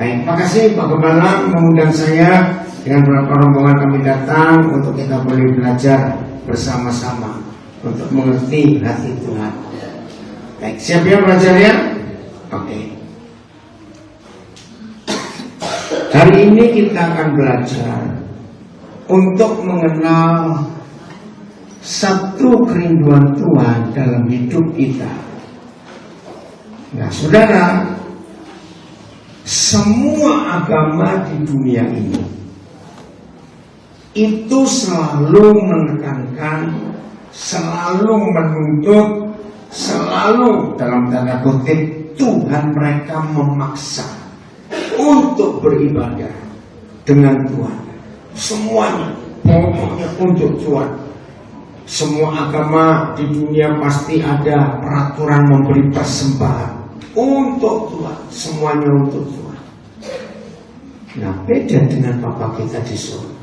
Baik, makasih Pak Gembala mengundang saya. Dengan beberapa rombongan kami datang untuk kita boleh belajar bersama-sama untuk mengerti hati Tuhan. Baik, siap ya belajar ya? Oke. Hari ini kita akan belajar untuk mengenal satu kerinduan Tuhan dalam hidup kita. Nah, saudara, semua agama di dunia ini itu selalu menekankan, selalu menuntut, selalu dalam tanda kutip Tuhan mereka memaksa untuk beribadah dengan Tuhan. Semuanya pokoknya untuk Tuhan. Semua agama di dunia pasti ada peraturan memberi persembahan untuk Tuhan. Semuanya untuk Tuhan. Nah, beda dengan Bapa kita di surga.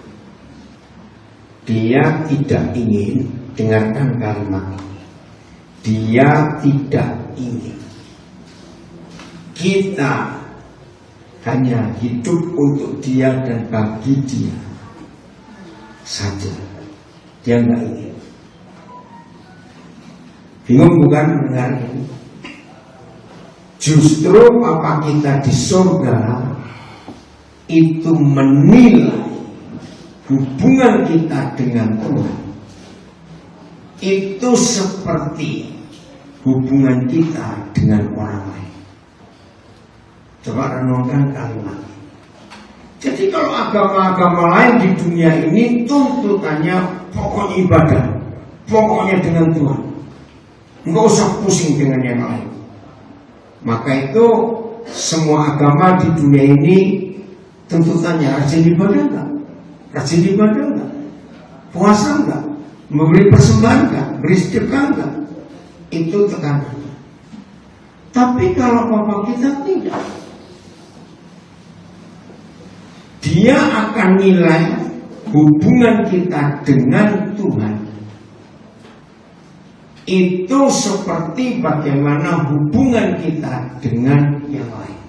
Dia tidak ingin, dengarkan kalimat ini, dia tidak ingin kita hanya hidup untuk dia dan bagi dia saja. Dia nggak ingin. Bingung bukan mendengar ini? Justru Bapa kita di surga itu menilai hubungan kita dengan Tuhan itu seperti hubungan kita dengan orang lain. Coba renungkan kalimat. Jadi kalau agama-agama lain di dunia ini tuntutannya pokoknya ibadah, pokoknya dengan Tuhan, nggak usah pusing dengan yang lain. Maka itu semua agama di dunia ini tuntutannya rajin ibadah enggak? Rajin ibadah enggak? Puasa enggak? Memberi persembahan enggak? Beri sedekah enggak? Itu tekanan. Tapi kalau Bapa kita tidak, dia akan nilai hubungan kita dengan Tuhan itu seperti bagaimana hubungan kita dengan yang lain.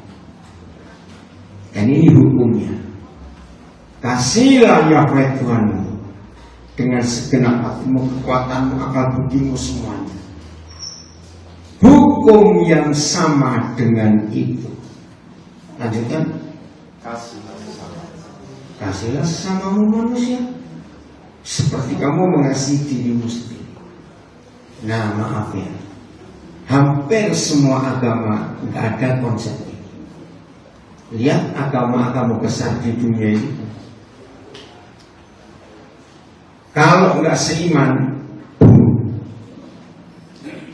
Dan ini hukumnya. Kasihlah Yahweh Tuhanmu dengan segenap hatimu, kekuatanmu, akal budimu semuanya. Hukum yang sama dengan itu. Lanjutkan. Kasihlah sesamamu manusia seperti kamu mengasihi dirimu sendiri. Nah, maaf ya, hampir semua agama nggak ada konsep ini. Lihat agama-agama besar di dunia ini. Kalau nggak seiman,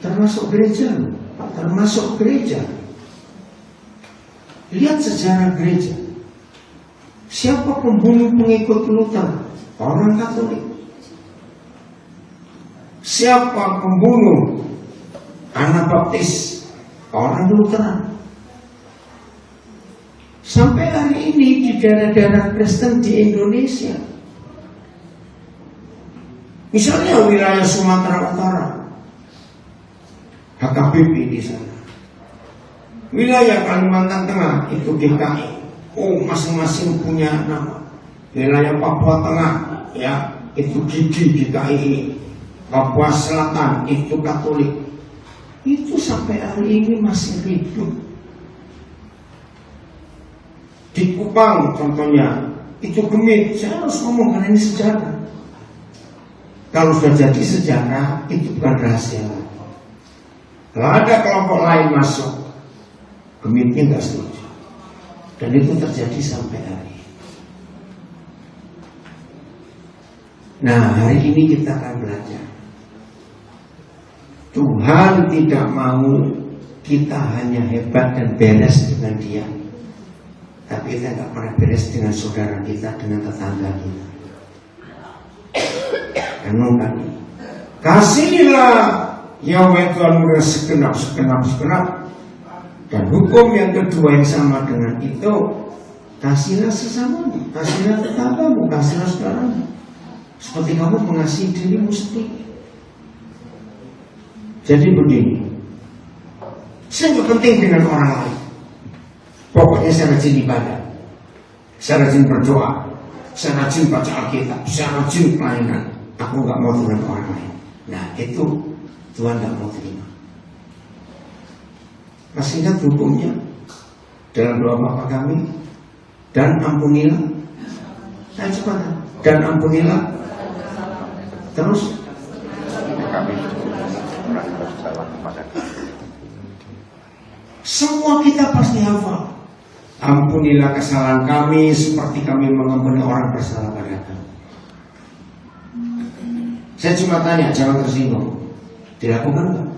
termasuk gereja, termasuk gereja. Lihat sejarah gereja. Siapa pembunuh pengikut Luther? Orang Katolik. Siapa pembunuh Anabaptis? Orang Lutheran. Sampai hari ini di daerah-daerah Kristen di Indonesia, misalnya wilayah Sumatera Utara, HKBP di sana. Wilayah Kalimantan Tengah itu GKI. Oh, masing-masing punya nama. Wilayah Papua Tengah, ya, itu GIGI GKI. Papua Selatan itu Katolik. Itu sampai hari ini masih hidup. Di Kupang contohnya, itu Gemit. Saya harus ngomong karena ini sejarah. Kalau sudah jadi sejarah, itu bukan rahasia. Kalau ada kelompok lain masuk, Gemitnya nggak setuju. Dan itu terjadi sampai hari ini. Nah, hari ini kita akan belajar. Tuhan tidak mau kita hanya hebat dan beres dengan dia, tapi kita nggak pernah beres dengan saudara kita, dengan tetangga kita. Renungkan ini. Kasihilah Yahweh Tuhanmu dengan segenap. Dan hukum yang kedua yang sama dengan itu, kasihlah sesamamu, kasihlah tetanggamu, kasihlah saudaramu, seperti kamu mengasihi dirimu sendiri. Jadi begini, saya nggak penting dengan orang lain. Pokoknya saya rajin ibadah, saya rajin berdoa, saya rajin baca Alkitab, saya rajin pelayanan. Aku nggak mau dengan orang lain. Nah itu Tuhan nggak mau terima. Masih ingat hukumnya dalam doa Bapa kami, dan ampunilah. Saya coba dan ampunilah. Terus kami orang bersalah kepada kami. Semua kita pasti hafal. Ampunilah kesalahan kami seperti kami mengampuni orang bersalah pada kami. Saya cuma tanya, jangan tersinggung. Dilakukan nggak?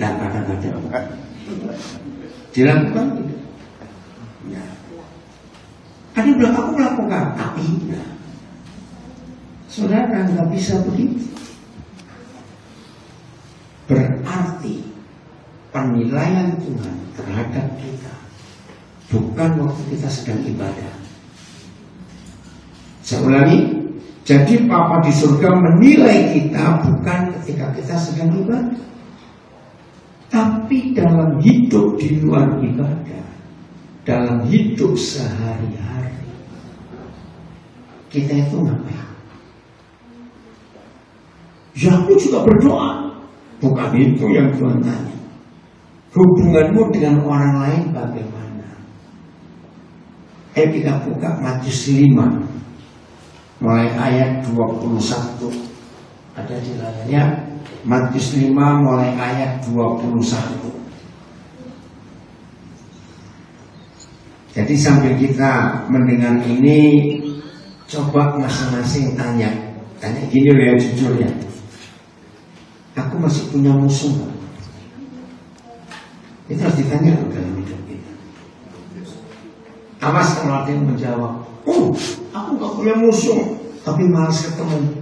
Nah, kadang-kadang dilakukan tidak. Ya. Ada yang bilang aku melakukan, tapi tidak. Saudara nggak bisa begitu. Berarti penilaian Tuhan terhadap kita bukan waktu kita sedang ibadah. Saya ulangi, jadi Papa di surga menilai kita bukan ketika kita sedang ibadah, tapi dalam hidup di luar ibadah, dalam hidup sehari-hari. Kita itu ngapain? Ya aku juga berdoa. Bukan itu yang Tuhan tanya. Hubunganmu dengan orang lain bagaimana? Kita buka Matius 5 mulai ayat 21. Ada di layarnya Matius 5 mulai ayat 21. Jadi sambil kita mendengar ini, coba masing-masing tanya gini loh ya, jujur ya. Aku masih punya musuh gak? Itu harus ditanya loh dalam hidup kita. Awas kalau ada yang menjawab, aku gak punya musuh, tapi malas ketemu.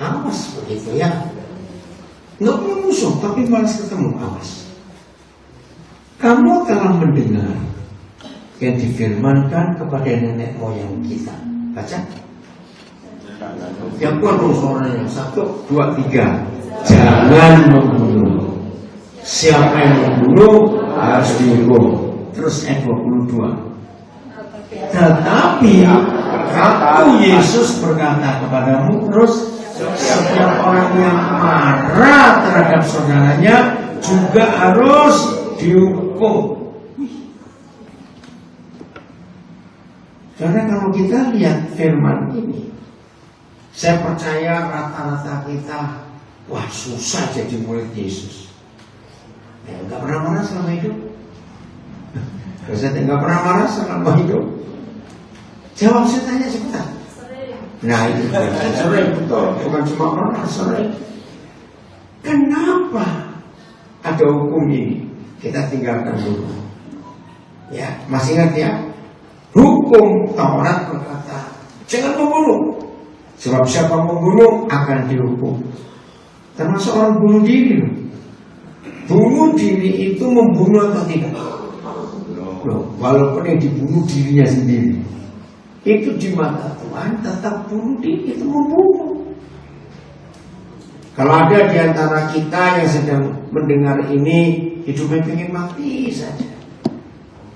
Awas begitu ya. Gak punya musuh, tapi malas ketemu. Awas. Kamu telah mendengar yang difirmankan kepada nenek moyang kita. Baca. Yang kuat suaranya. 1, 2, 3. Jangan membunuh. Siapa yang membunuh harus dihukum. Terus ayat 22. Tetapi aku Yesus berkata kepadamu, terus setiap orang yang marah terhadap saudaranya juga harus dihukum. Karena kalau kita lihat firman ini, saya percaya rata-rata kita, wah susah jadi murid Yesus. Enggak pernah marah selama hidup. Saya enggak pernah marah selama hidup. Jawab saya tanya sebentar. Nah itu sering betul, bukan cuma pernah, sering. Kenapa ada hukum ini? Kita tinggalkan dulu. Ya, masih ingat ya? Hukum Taurat berkata, jangan membunuh. Sebab siapa membunuh akan dihukum. Termasuk orang bunuh diri. Bunuh diri itu membunuh atau tidak? Walaupun yang dibunuh dirinya sendiri, itu di mata Tuhan tetap bunuh diri, itu membunuh. Kalau ada di antara kita yang sedang mendengar ini, hidupnya pengen mati saja,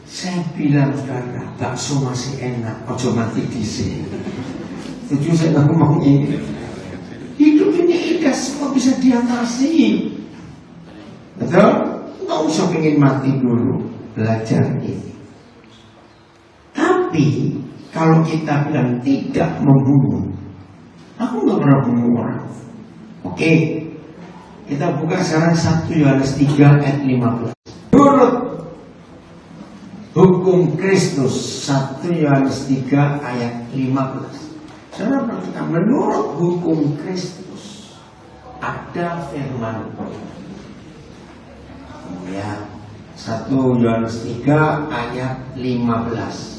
saya bilang saudara, bakso masih enak, ojo mati di sini. Setuju saya ngomong ini. Hidup ini indah, semua bisa diatasi. Betul? Nggak usah pengen mati dulu, belajar ini. Tapi kalau kita bilang tidak membunuh, aku nggak pernah bunuh orang. Oke, kita buka sekarang 1 Yohanes 3 ayat 15. Menurut hukum Kristus, 1 Yohanes 3 ayat 15. Saudara perhatikan, menurut hukum Kristus ada firman. Ya, 1 Yohanes 3 ayat 15.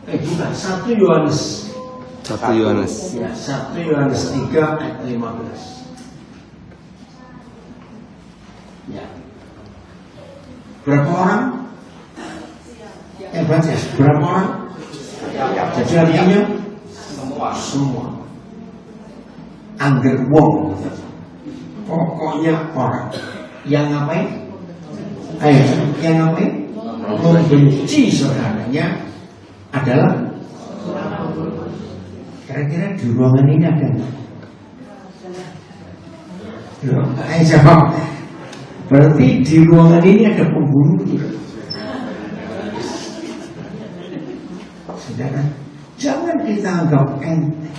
Bukan, 1 Yohanes. 1 Yohanes. Ya, 1 Yohanes 3 ayat 15. Ya. Berapa orang? Baca, berapa orang? Jadi artinya semua. Angger wong. Pokoknya orang yang ngapain? Yang ngapain? Membenci saudaranya adalah. Kira-kira di ruangan ini ada nggak? Ayo jawab. Berarti di ruangan ini ada pembunuh. Saudara, jangan kita anggap enteng.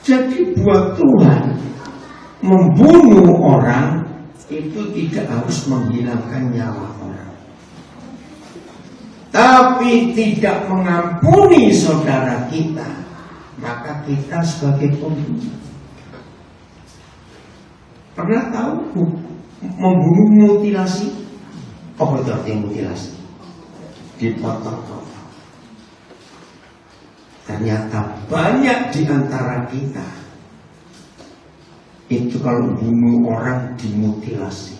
Jadi buat Tuhan, membunuh orang itu tidak harus menghilangkan nyawa orang, tapi tidak mengampuni saudara kita, maka kita sebagai pembunuh. Pernah tahu membunuh mutilasi? Apa itu artinya mutilasi? Dipotong-potong. Ternyata banyak di antara kita itu kalau bunuh orang dimutilasi.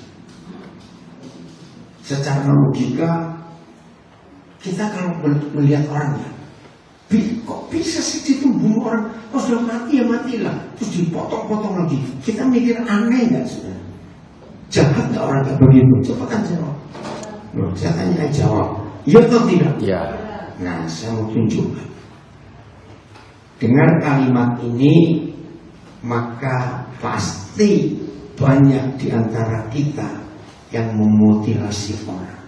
Secara logika kita kalau melihat orangnya, kok bisa sih dia bunuh orang? Kalau sudah mati ya matilah, terus dipotong-potong lagi. Kita mikir aneh nggak sudah? Jahat nggak orang kayak begitu? Cepetan jawab. Loh, saya tanya jawab. Iya atau tidak? Ya. Nah, saya mau tunjukkan. Dengan kalimat ini, maka pasti banyak di antara kita yang memutilasi orang.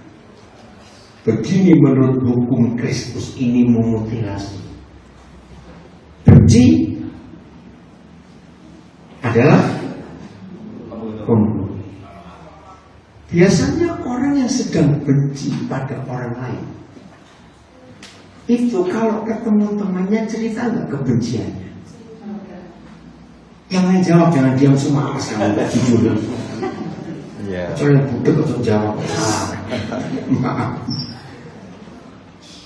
Begini menurut hukum Kristus, ini memutilasi. Benci adalah pembunuh. Biasanya orang yang sedang benci pada orang lain, itu kalau ketemu temannya cerita nggak kebenciannya? Yang lain jawab, jangan diam semua, mas kamu nggak jujur. Kecuali yang budek untuk jawab. Maaf.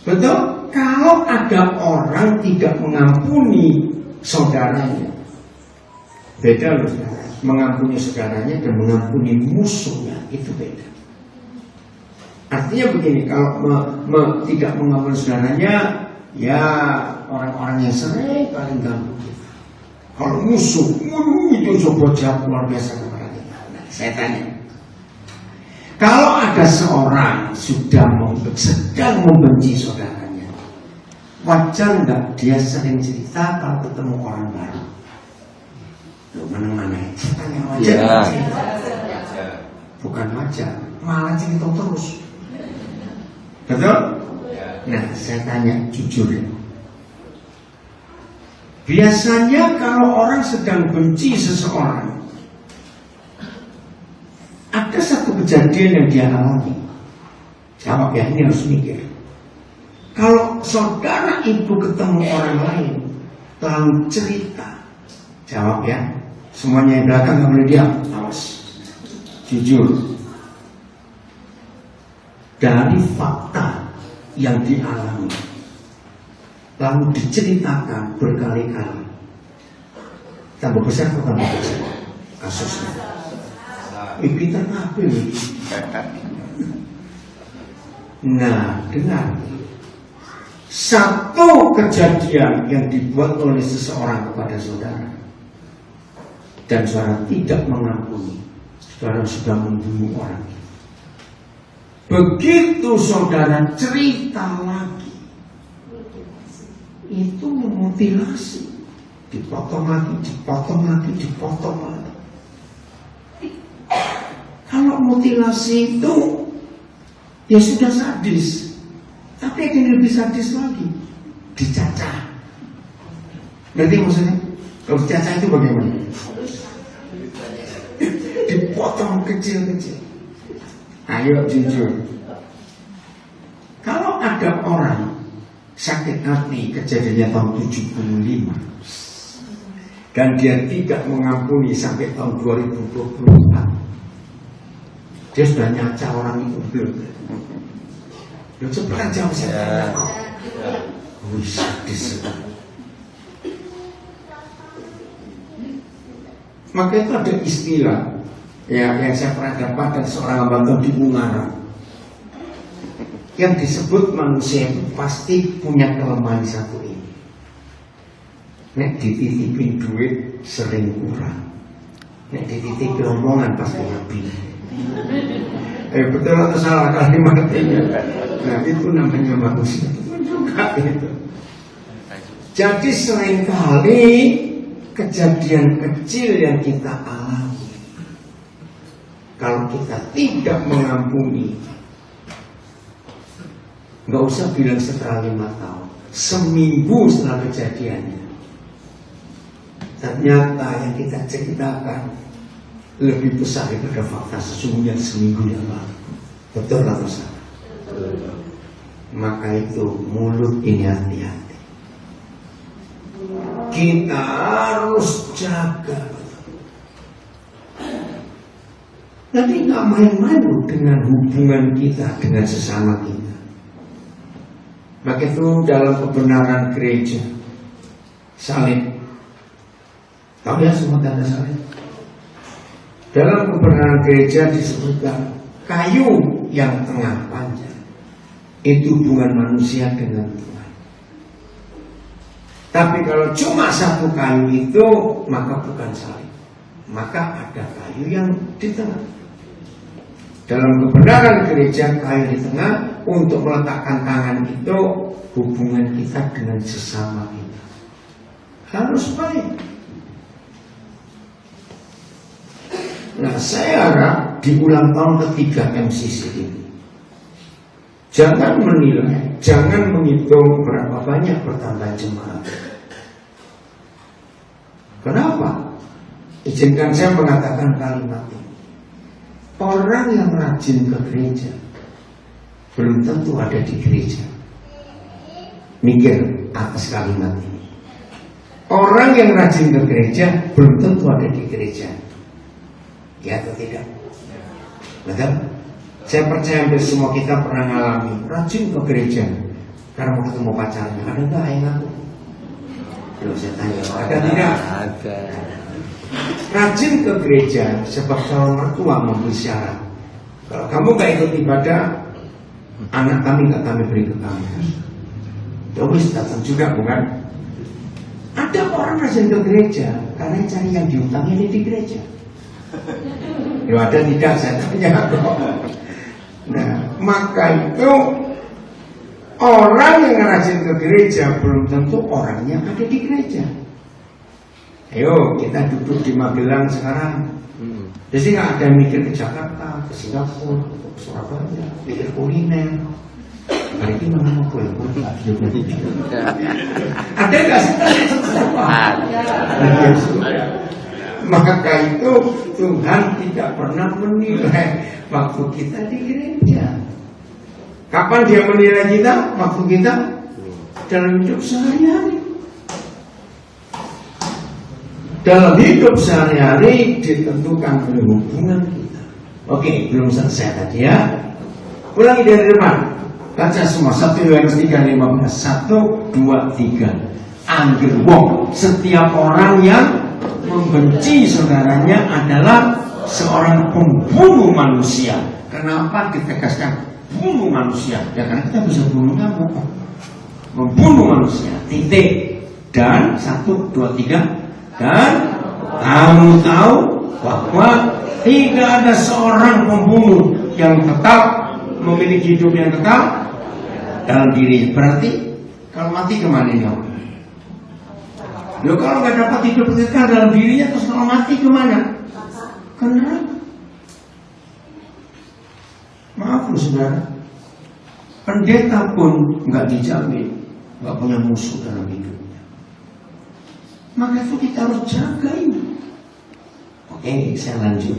Betul? Kalau ada orang tidak mengampuni saudaranya, beda loh. Mengampuni saudaranya dan mengampuni musuhnya itu beda. Artinya begini, kalau tidak mengampuni saudaranya, ya orang-orang yang sering paling ganggu kita. Kalau musuh, itu coba jahat luar biasa kepada kita. Nah, saya tanya, kalau ada seorang sedang membenci saudaranya, wajar nggak dia sering cerita kalau ketemu orang baru? Loh, mana-mana itu tanya wajar ya. Bukan wajar, malah cerita terus. Betul? Nah, saya tanya jujur ya. Biasanya kalau orang sedang benci seseorang, ada satu kejadian yang dia alami. Jawab ya, ini harus mikir. Kalau saudara itu ketemu orang lain, lalu cerita, jawab ya. Semuanya yang belakang nggak boleh diam, awas. Jujur. Dari fakta yang dialami, lalu diceritakan berkali-kali, tambah besar atau tambah besar kasusnya. Pinter kabel. Nah, dengar. Satu kejadian yang dibuat oleh seseorang kepada saudara, dan saudara tidak mengampuni, saudara sudah membunuh orang. Begitu saudara cerita lagi, itu memutilasi, dipotong lagi, dipotong lagi, dipotong lagi. Kalau mutilasi itu ya sudah sadis, tapi yang lebih sadis lagi, dicacah. Berarti maksudnya kalau dicacah itu bagaimana? Dipotong kecil-kecil. Ayo jujur. Kalau ada orang sakit hati, kejadiannya tahun 75, dan dia tidak mengampuni sampai tahun 2024, dia sudah nyacah orang itu belum? Lu cepat jawab saya. Wih, sadis. Maka itu ada istilah ya, yang saya pernah dapat dari seorang abang di Ungaran, yang disebut manusia itu pasti punya kelemahan satu ini. Nek dititipin duit sering kurang. Nek dititipi omongan pasti nyabi. Betul atau salah kalimatnya? Nah itu namanya manusia. Itu juga itu. Jadi seringkali kejadian kecil yang kita alami, kalau kita tidak mengampuni, nggak usah bilang setelah 5 tahun, seminggu setelah kejadiannya, ternyata yang kita ceritakan lebih besar daripada fakta sesungguhnya seminggu yang lalu. Betul atau salah? Maka itu mulut ini hati-hati. Kita harus jaga. Nanti nggak main-main dengan hubungan kita dengan sesama kita. Maka itu dalam kebenaran gereja salib. Tahu ya semua tanda salib? Dalam kebenaran gereja disebutkan kayu yang tengah panjang itu hubungan manusia dengan Tuhan. Tapi kalau cuma satu kayu itu maka bukan salib, maka ada kayu yang di tengah. Dalam kebenaran gereja kayu di tengah untuk meletakkan tangan itu hubungan kita dengan sesama kita harus baik. Nah, saya harap di ulang tahun ketiga MCC ini jangan menilai, jangan menghitung berapa banyak bertambah jemaat. Kenapa? Izinkan saya mengatakan kalimat ini. Orang yang rajin ke gereja belum tentu ada di gereja. Mikir atas kalimat ini. Orang yang rajin ke gereja belum tentu ada di gereja. Ya atau tidak? Betul? Saya percaya hampir semua kita pernah ngalami rajin ke gereja karena mau ketemu pacarnya. Ada nggak yang ngaku? Belum saya tanya. Ada tidak? Ada. Rajin ke gereja sebab calon mertua memberi syarat. Kalau kamu nggak ikut ibadah, anak kami nggak kami beri ke kamu. Terus datang juga bukan? Ada orang rajin ke gereja karena cari yang diutangi ini di gereja. Ya ada tidak saya tanya. Nah maka itu orang yang rajin ke gereja belum tentu orangnya ada di gereja. Ayo kita duduk di Magelang sekarang. Jadi nggak ada yang mikir ke Jakarta, ke Singapura, ke Surabaya, mikir kuliner. Hari ini mana mau kue? Ada nggak sih? Maka itu Tuhan tidak pernah menilai waktu kita di gereja. Kapan dia menilai kita? Waktu kita dalam hidup sehari-hari. Dalam hidup sehari-hari ditentukan oleh hubungan kita. Oke, belum selesai tadi ya. Ulangi dari depan. Baca semua 1 Yohanes 3:15. 1, 2, 3. Angger wong, setiap orang yang membenci saudaranya adalah seorang pembunuh manusia. Kenapa ditegaskan bunuh manusia? Ya karena kita bisa bunuh kamu. Membunuh manusia. Titik. Dan 1, 2, 3. Dan kamu tahu bahwa tidak ada seorang pembunuh yang tetap memiliki hidup yang tetap dalam diri. Berarti kalau mati kemana ya? Loh kalau nggak dapat hidup kekal dalam dirinya, terus kalau mati kemana? Ke neraka. Maaf loh saudara, pendeta pun nggak dijamin nggak punya musuh dalam hidupnya. Maka itu kita harus jaga ini. Oke, saya lanjut.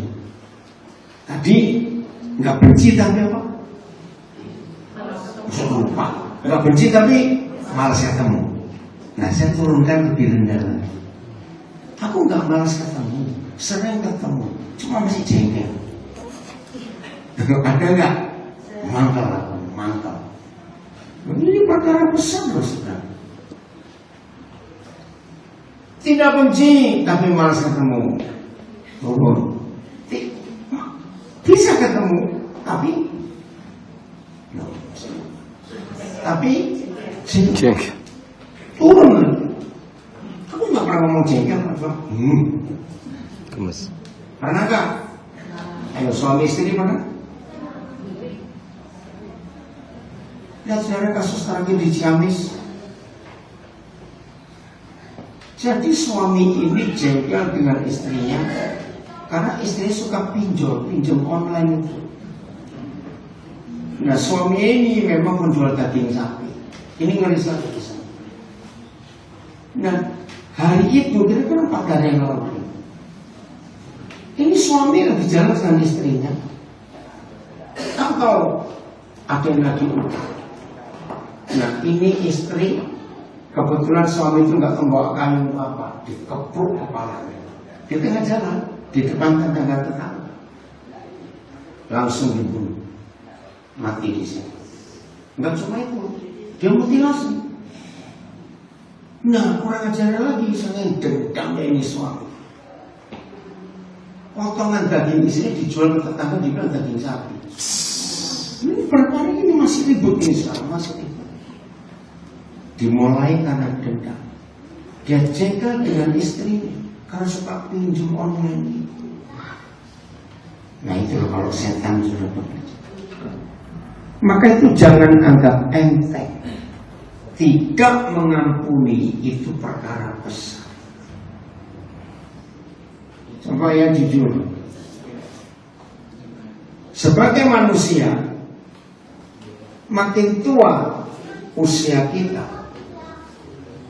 Tadi nggak benci tapi apa? Lupa. Nggak benci tapi malas ketemu. Nah, saya turunkan lebih rendah lagi. Aku nggak malas ketemu, sering ketemu, cuma masih jengkel. Ada nggak? Mangkal aku, mangkal. Ini perkara besar loh saudara. Tidak benci, tapi malas ketemu. Turun. Bisa ketemu, tapi jengkel. Turun lagi. Aku nggak pernah ngomong jengkel apa? Gemes. Pernahkah? Ayo suami istri mana? Lihat saudara kasus terakhir di Ciamis. Jadi suami ini jengkel dengan istrinya karena istrinya suka pinjam online itu. Nah suami ini memang menjual daging sapi. Ini ngeri sekali. Nah hari itu kira-kira 4 hari yang lalu, ini suami lagi jalan dengan istrinya. Atau ada yang lagi utang. Nah ini istri, kebetulan suami itu nggak membawa kayu apa, dikepuk kepalanya di tengah jalan, di depan tetangga-tetangga, langsung dibunuh, mati di sini. Nggak cuma itu, dia mutilasi. Nah kurang ajar lagi, saya dendamnya ini suami. Potongan daging istri dijual ke tetangga, dibilang daging sapi. Ini perkara ini masih ribut ini sekarang, masih ribut. Dimulai karena dendam. Dia jengkel dengan istrinya karena suka pinjam online. Nah itu kalau setan sudah bekerja. Maka itu jangan anggap enteng. Tidak mengampuni itu perkara besar. Coba ya jujur. Sebagai manusia, makin tua usia kita,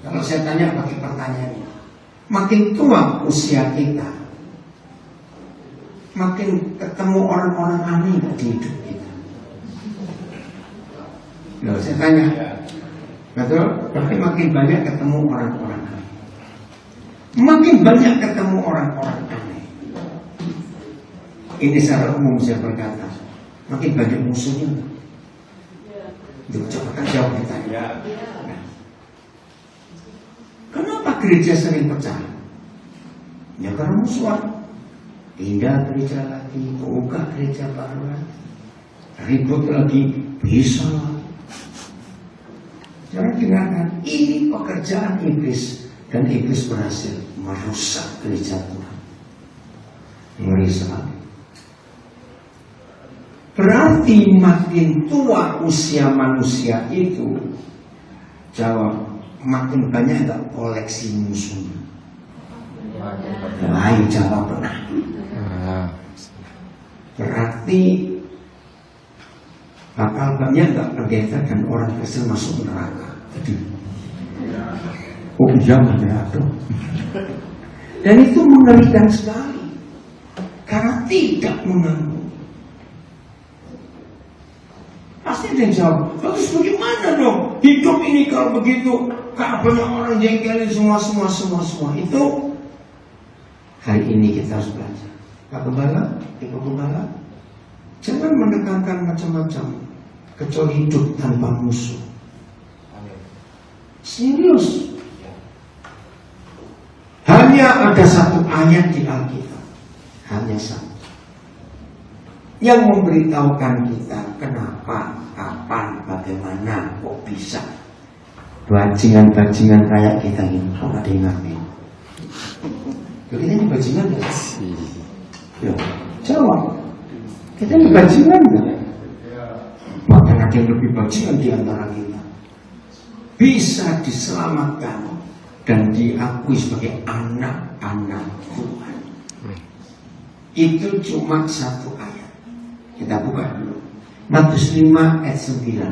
kalau saya tanya pakai pertanyaannya, makin tua usia kita, makin ketemu orang-orang aneh di hidup kita. Kalau saya tanya, betul? Berarti makin banyak ketemu orang-orang aneh. Makin banyak ketemu orang-orang aneh. Ini secara umum saya berkata, makin banyak musuhnya. Coba jawab ditanya. Nah, kenapa gereja sering pecah? Ya karena musuhan. Pindah gereja lagi, buka gereja baru lagi, ribut lagi, bisa. Jangan dengarkan, ini pekerjaan iblis, dan iblis berhasil merusak gereja Tuhan. Ngeri sekali. Berarti makin tua usia manusia itu, jawab, makin banyak gak koleksi musuhnya. Ayo jawab benar. Berarti bakal banyak gak pendeta dan orang Kristen masuk neraka. Oh iya neraka. Dan itu mengerikan sekali karena tidak mengampuni. Pasti ada yang jawab, terus bagaimana dong hidup ini kalau begitu? Karena banyak orang jengkelin semua. Itu hari ini kita harus belajar. Pak Gembala, Ibu Gembala, jangan menekankan macam-macam kecuali hidup tanpa musuh. Serius. Hanya ada satu ayat di Alkitab, hanya satu, yang memberitahukan kita kenapa, kapan, bagaimana, kok bisa bajingan-bajingan kayak kita ini. Kok ada yang ngerti? Kita ini bajingan gak? Ya, jawab. Kita ini bajingan gak? Bahkan ada yang lebih bajingan di antara kita. Bisa diselamatkan dan diakui sebagai anak-anak Tuhan. Itu cuma satu ayat. Kita buka dulu Matius 5 ayat 9.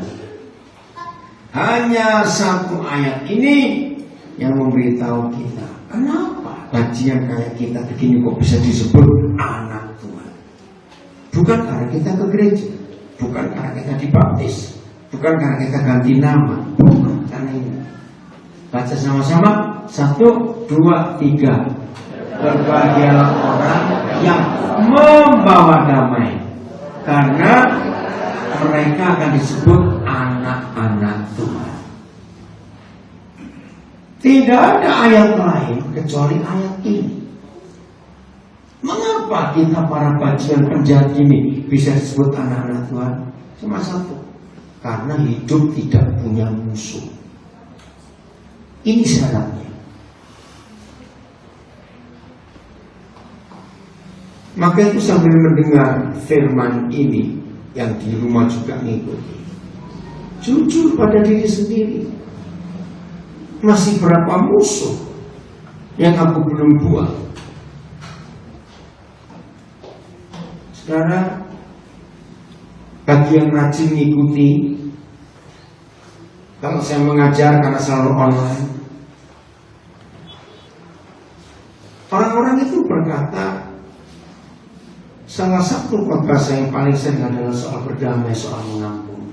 Hanya satu ayat ini yang memberitahu kita kenapa bajingan kayak kita begini kok bisa disebut anak Tuhan. Bukan karena kita ke gereja, bukan karena kita dibaptis, bukan karena kita ganti nama, bukan karena ini. Baca sama-sama 1, 2, 3. Berbahagialah orang yang membawa damai, karena mereka akan disebut anak-anak Tuhan. Tidak ada ayat lain kecuali ayat ini. Mengapa kita para bajingan penjahat ini bisa disebut anak-anak Tuhan? Cuma satu, karena hidup tidak punya musuh. Ini syaratnya. Maka itu sambil mendengar firman ini, yang di rumah juga ngikuti, jujur pada diri sendiri. Masih berapa musuh yang aku belum buat? Sekarang bagi yang rajin ngikuti, kalau saya mengajar karena selalu online, orang-orang itu berkata, salah satu khotbah saya yang paling sering adalah soal berdamai, soal mengampuni.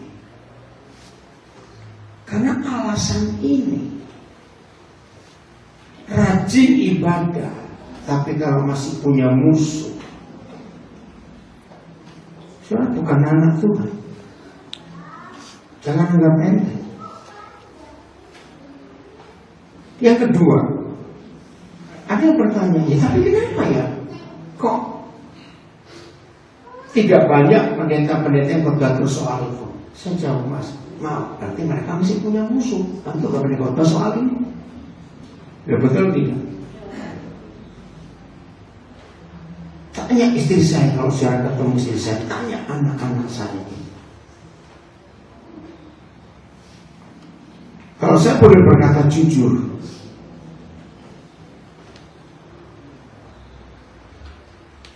Karena alasan ini, rajin ibadah, tapi kalau masih punya musuh, saudara bukan anak Tuhan. Jangan anggap enteng. Yang kedua, ada yang bertanya, ya tapi kenapa ya? Kok tidak banyak pendeta-pendeta yang bergaduh soal itu? Saya jawab, Mas, maaf, berarti mereka masih punya musuh. Tentu gak berani khotbah soal ini. Ya betul tidak? Tanya istri saya, kalau saya ketemu istri saya, tanya anak-anak saya ini. Kalau saya boleh berkata jujur,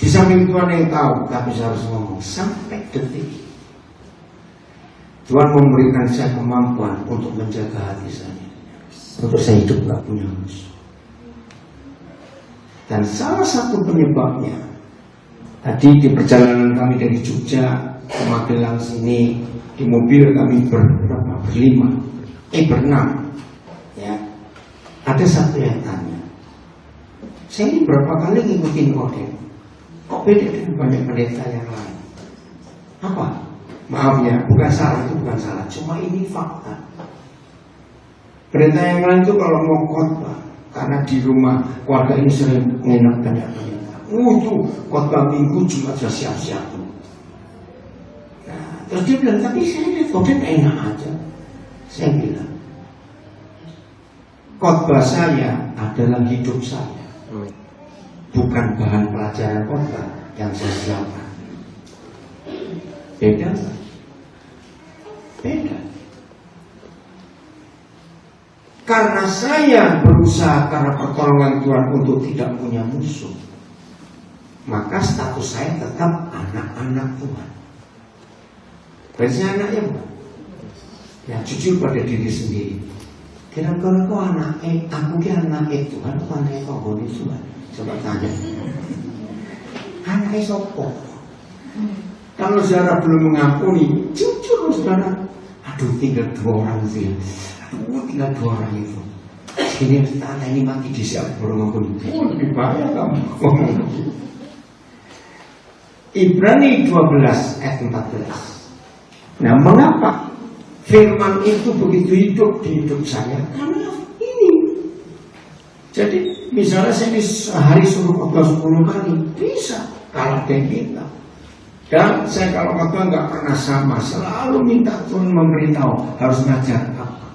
di samping Tuhan yang tahu, tapi saya harus ngomong sampai detik Tuhan memberikan saya kemampuan untuk menjaga hati saya, untuk saya hidup gak punya musuh. Dan salah satu penyebabnya, tadi di perjalanan kami dari Jogja ke Magelang sini, di mobil kami berenam, ya. Ada satu yang tanya, saya ini berapa kali ngikutin Kodem, kok beda dengan banyak pendeta yang lain? Apa? Maaf ya, bukan salah, itu bukan salah, cuma ini fakta. Pendeta yang lain itu kalau mau khotbah, karena di rumah keluarga ini sering nginep banyak pendeta, itu khotbah minggu cuma sudah siap-siap. Nah, terus dia bilang, tapi saya lihat Kodem enak aja. Saya bilang, khotbah saya adalah hidup saya, bukan bahan pelajaran khotbah yang saya siapkan. Beda. Karena saya berusaha karena pertolongan Tuhan untuk tidak punya musuh, maka status saya tetap anak-anak Tuhan. Berarti anaknya bukan? Ya jujur pada diri sendiri. Kira-kira kok anaknya, aku kira anaknya Tuhan, atau anaknya kok Tuhan? Coba tanya. Anaknya sopo? Kalau saudara belum mengampuni, jujur saudara. Aduh tinggal 2 orang itu ya. Aduh tinggal 2 orang itu. Ini tanya ini mati di siap baru ngampuni. Oh lebih bahaya kamu ngomong begitu. Ibrani 12 ayat 14. Nah mengapa firman itu begitu hidup di hidup saya? Karena ini. Jadi misalnya saya sehari suruh khotbah 10 kali, bisa kalau dia minta. Dan saya kalau khotbah nggak pernah sama, selalu minta Tuhan memberitahu harus ngajar apa.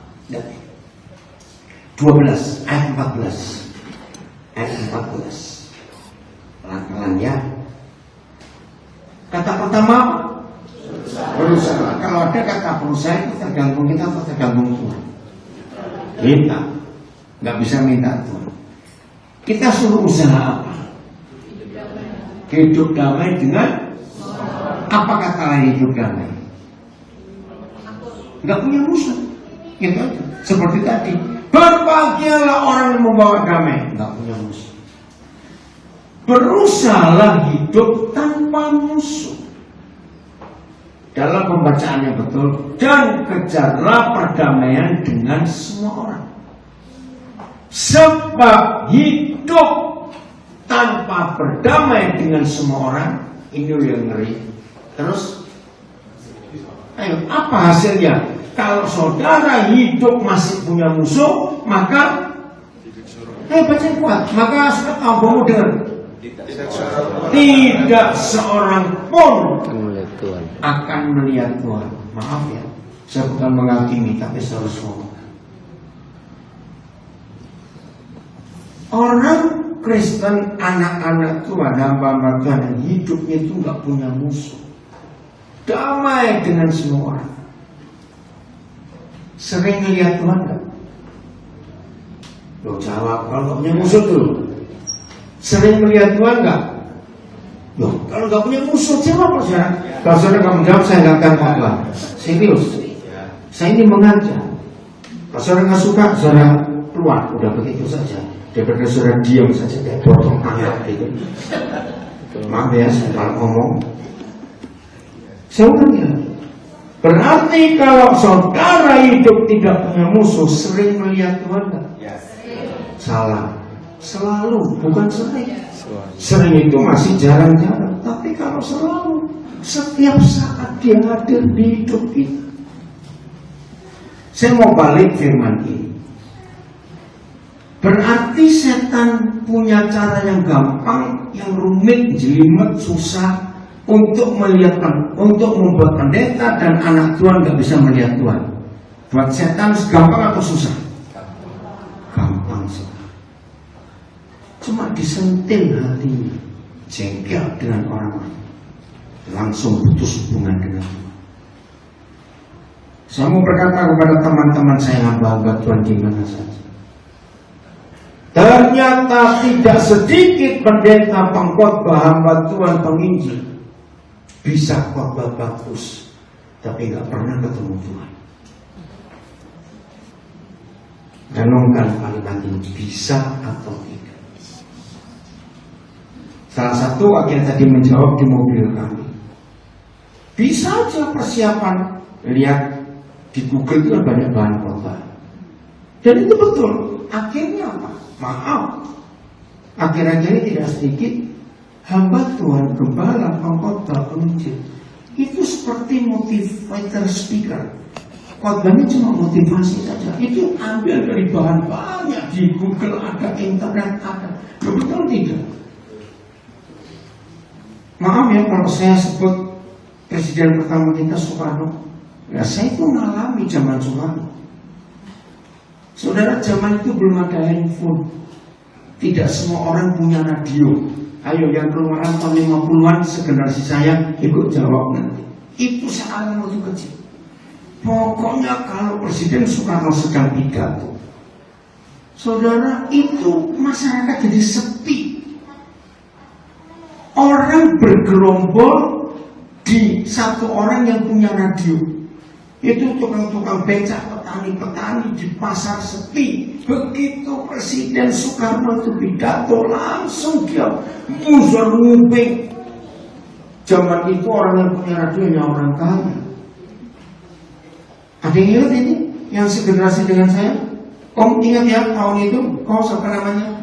12 ayat 14. Ayat 14. Pelan-pelan ya. Kata pertama berusaha. Kalau ada kata berusaha itu tergantung kita atau tergantung Tuhan? Kita nggak bisa minta Tuhan. Kita suruh usaha apa? Hidup damai dengan apa kata lain hidup damai? Nggak punya musuh. Gitu aja. Seperti tadi, berbahagialah orang yang membawa damai. Nggak punya musuh. Berusahalah hidup tanpa musuh. Dalam pembacaan yang betul, dan kejarlah perdamaian dengan semua orang. Sebab hidup tanpa berdamai dengan semua orang, ini yang ngeri. Terus, ayo, apa hasilnya? Kalau saudara hidup masih punya musuh, maka ayo baca kuat. Maka kamu dengar, tidak seorang pun akan melihat Tuhan. Maaf ya, saya bukan menghakimi, tapi saya harus ngomong. Orang Kristen, anak-anak Tuhan, hamba-hamba Tuhan yang hidupnya itu nggak punya musuh, damai dengan semua orang. Sering melihat Tuhan nggak? Lo jawab, kalau nggak punya musuh tuh. Sering melihat Tuhan nggak? Loh, kalau nggak punya musuh, jawab saudara. Kalau saudara kamu jawab, saya nggak akan khotbah. Serius, saya ini mengajar. Kalau saudara nggak suka, saudara keluar, udah begitu saja. Daripada saudara diam saja kayak potong ayam gitu. Maaf ya, saya kalau ngomong. Saya ulangi lagi. Berarti kalau saudara hidup tidak punya musuh, sering melihat Tuhan nggak? Salah. Selalu, bukan sering. Sering itu masih jarang-jarang. Tapi kalau selalu, setiap saat dia hadir di hidup kita. Saya mau balik firman ini. Berarti setan punya cara yang gampang, yang rumit, jelimet, susah untuk melihat, untuk membuat pendeta dan anak Tuhan nggak bisa melihat Tuhan. Buat setan gampang atau susah? Gampang sekali. Cuma disentil hatinya, jengkel dengan orang lain, langsung putus hubungan dengan Tuhan. Saya mau berkata kepada teman-teman saya hamba-hamba Tuhan di mana saja. Ternyata tidak sedikit pendeta, pengkhotbah, hamba Tuhan, penginjil bisa khotbah bagus, tapi nggak pernah ketemu Tuhan. Renungkan kalimat ini, bisa atau tidak. Salah satu akhirnya tadi menjawab di mobil kami. Bisa aja persiapan, lihat di Google itu banyak bahan khotbah. Dan itu betul. Akhirnya apa? Maaf, akhir-akhir ini tidak sedikit hamba Tuhan, gembala, pengkhotbah, penginjil itu seperti motivator speaker. Khotbahnya cuma motivasi saja. Itu ambil dari bahan banyak di Google, ada internet, ada. Betul tidak? Maaf ya kalau saya sebut presiden pertama kita Soekarno. Ya saya itu mengalami zaman Soekarno. Saudara, zaman itu belum ada handphone. Tidak semua orang punya radio. Ayo yang keluaran tahun 50-an segenerasi saya ikut jawab nanti. Itu saat waktu kecil. Pokoknya kalau Presiden Soekarno sedang pidato, saudara, itu masyarakat jadi sepi. Orang bergerombol di satu orang yang punya radio. Itu tukang-tukang becak, petani-petani di pasar sepi. Begitu Presiden Soekarno itu pidato, langsung dia buzzer nguping. Zaman itu orang yang punya radio hanya orang kaya. Ada yang ingat ini? Yang segenerasi dengan saya? Om ingat ya tahun itu? Kau siapa namanya?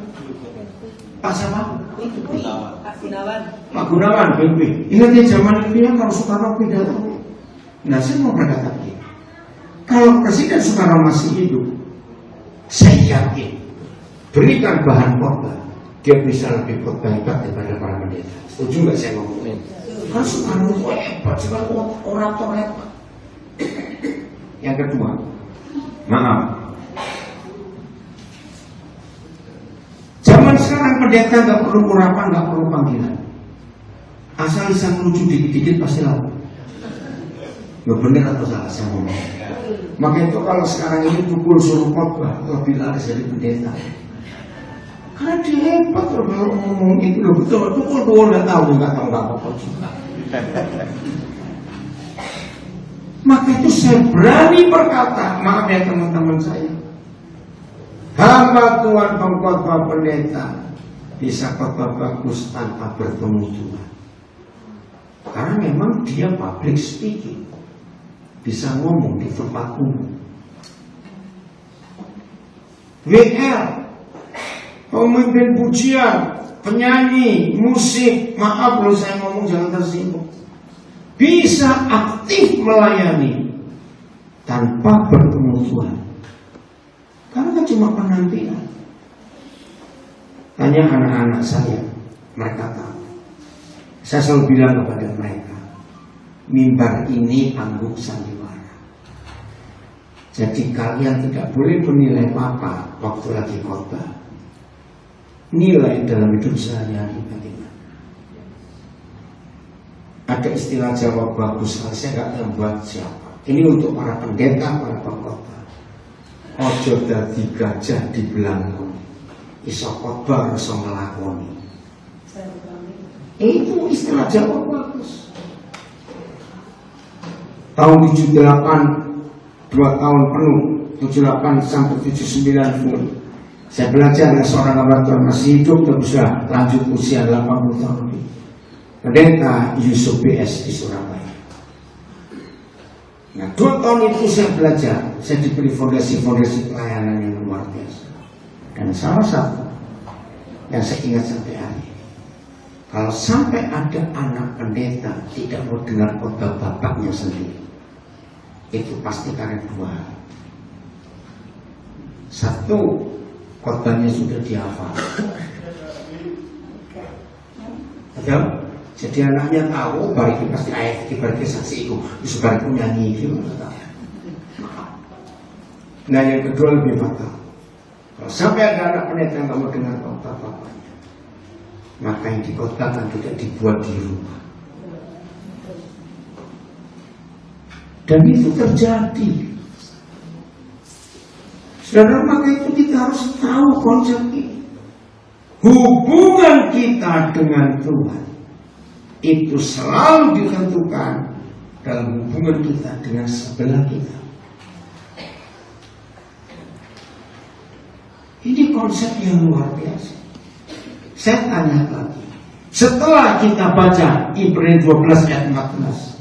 Pak siapa? Pak Gunawan. Ingat ya zaman itu ya kalau Soekarno pidato. Nah saya mau berkata begini, kalau Presiden Soekarno masih hidup, saya yakin berikan bahan khotbah, dia bisa lebih khotbah hebat daripada para pendeta. Setuju nggak saya ngomongin? Kan Soekarno itu hebat, Soekarno orator hebat. Yang kedua, maaf, zaman sekarang pendeta nggak perlu urapan, nggak perlu panggilan, asal bisa melucu dikit-dikit pasti lalu. Ya benar atau salah saya ngomong. Maka itu kalau sekarang ini pukul suruh khotbah lebih laris dari pendeta. Karena dia hebat kalau ngomong itu loh, betul pukul nggak tahu apa juga. Maka itu saya berani berkata, maaf ya teman-teman saya, hamba Tuhan, pengkhotbah, pendeta bisa khotbah bagus tanpa bertemu Tuhan. Karena memang dia public speaking, bisa ngomong di tempat umum. WL, pemimpin pujian, penyanyi, musik, maaf kalau saya ngomong jangan tersinggung, bisa aktif melayani tanpa bertemu Tuhan. Karena kan cuma penampilan. Tanya anak-anak saya, mereka tahu. Saya selalu bilang kepada mereka, mimbar ini panggung sandiwara. Jadi kalian tidak boleh menilai apa waktu lagi khotbah. nilai dalam hidup sehari-hari. Ada istilah Jawa bagus, saya nggak tahu buat siapa. Ini untuk para pendeta, para pengkhotbah. Ojo dadi gajah di belangkon, iso khotbah iso nglakoni. Itu istilah Jawa bagus. Tahun 78, 2 tahun penuh, 78 sampai 79 pun. Saya belajar dengan seorang laborator masih hidup, tapi sudah lanjut usia 80 tahun lebih. Pendeta Yusuf BS di Surabaya. Nah, 2 tahun itu saya belajar, saya diberi fondasi-fondasi pelayanan yang luar biasa. Dan salah satu yang saya ingat sampai hari ini, kalau sampai ada anak pendeta tidak mau dengar khotbah bapaknya sendiri, itu pasti karena 2 hal. 1, khotbahnya sudah dihafal. Betul? Jadi anaknya tahu, barikin pasti ayat, barikin saksi itu, bisa barikin nyanyi gitu. Nah, yang kedua lebih fatal. Kalau sampai ada anak pendeta yang nggak mau dengar khotbah bapaknya, maka yang dikhotbahkan tidak dibuat di rumah. Dan itu terjadi. Saudara, maka itu kita harus tahu konsep ini. Hubungan kita dengan Tuhan itu selalu ditentukan dalam hubungan kita dengan sebelah kita. Ini konsep yang luar biasa. Saya tanya lagi, setelah kita baca Ibrani 12 ayat 14,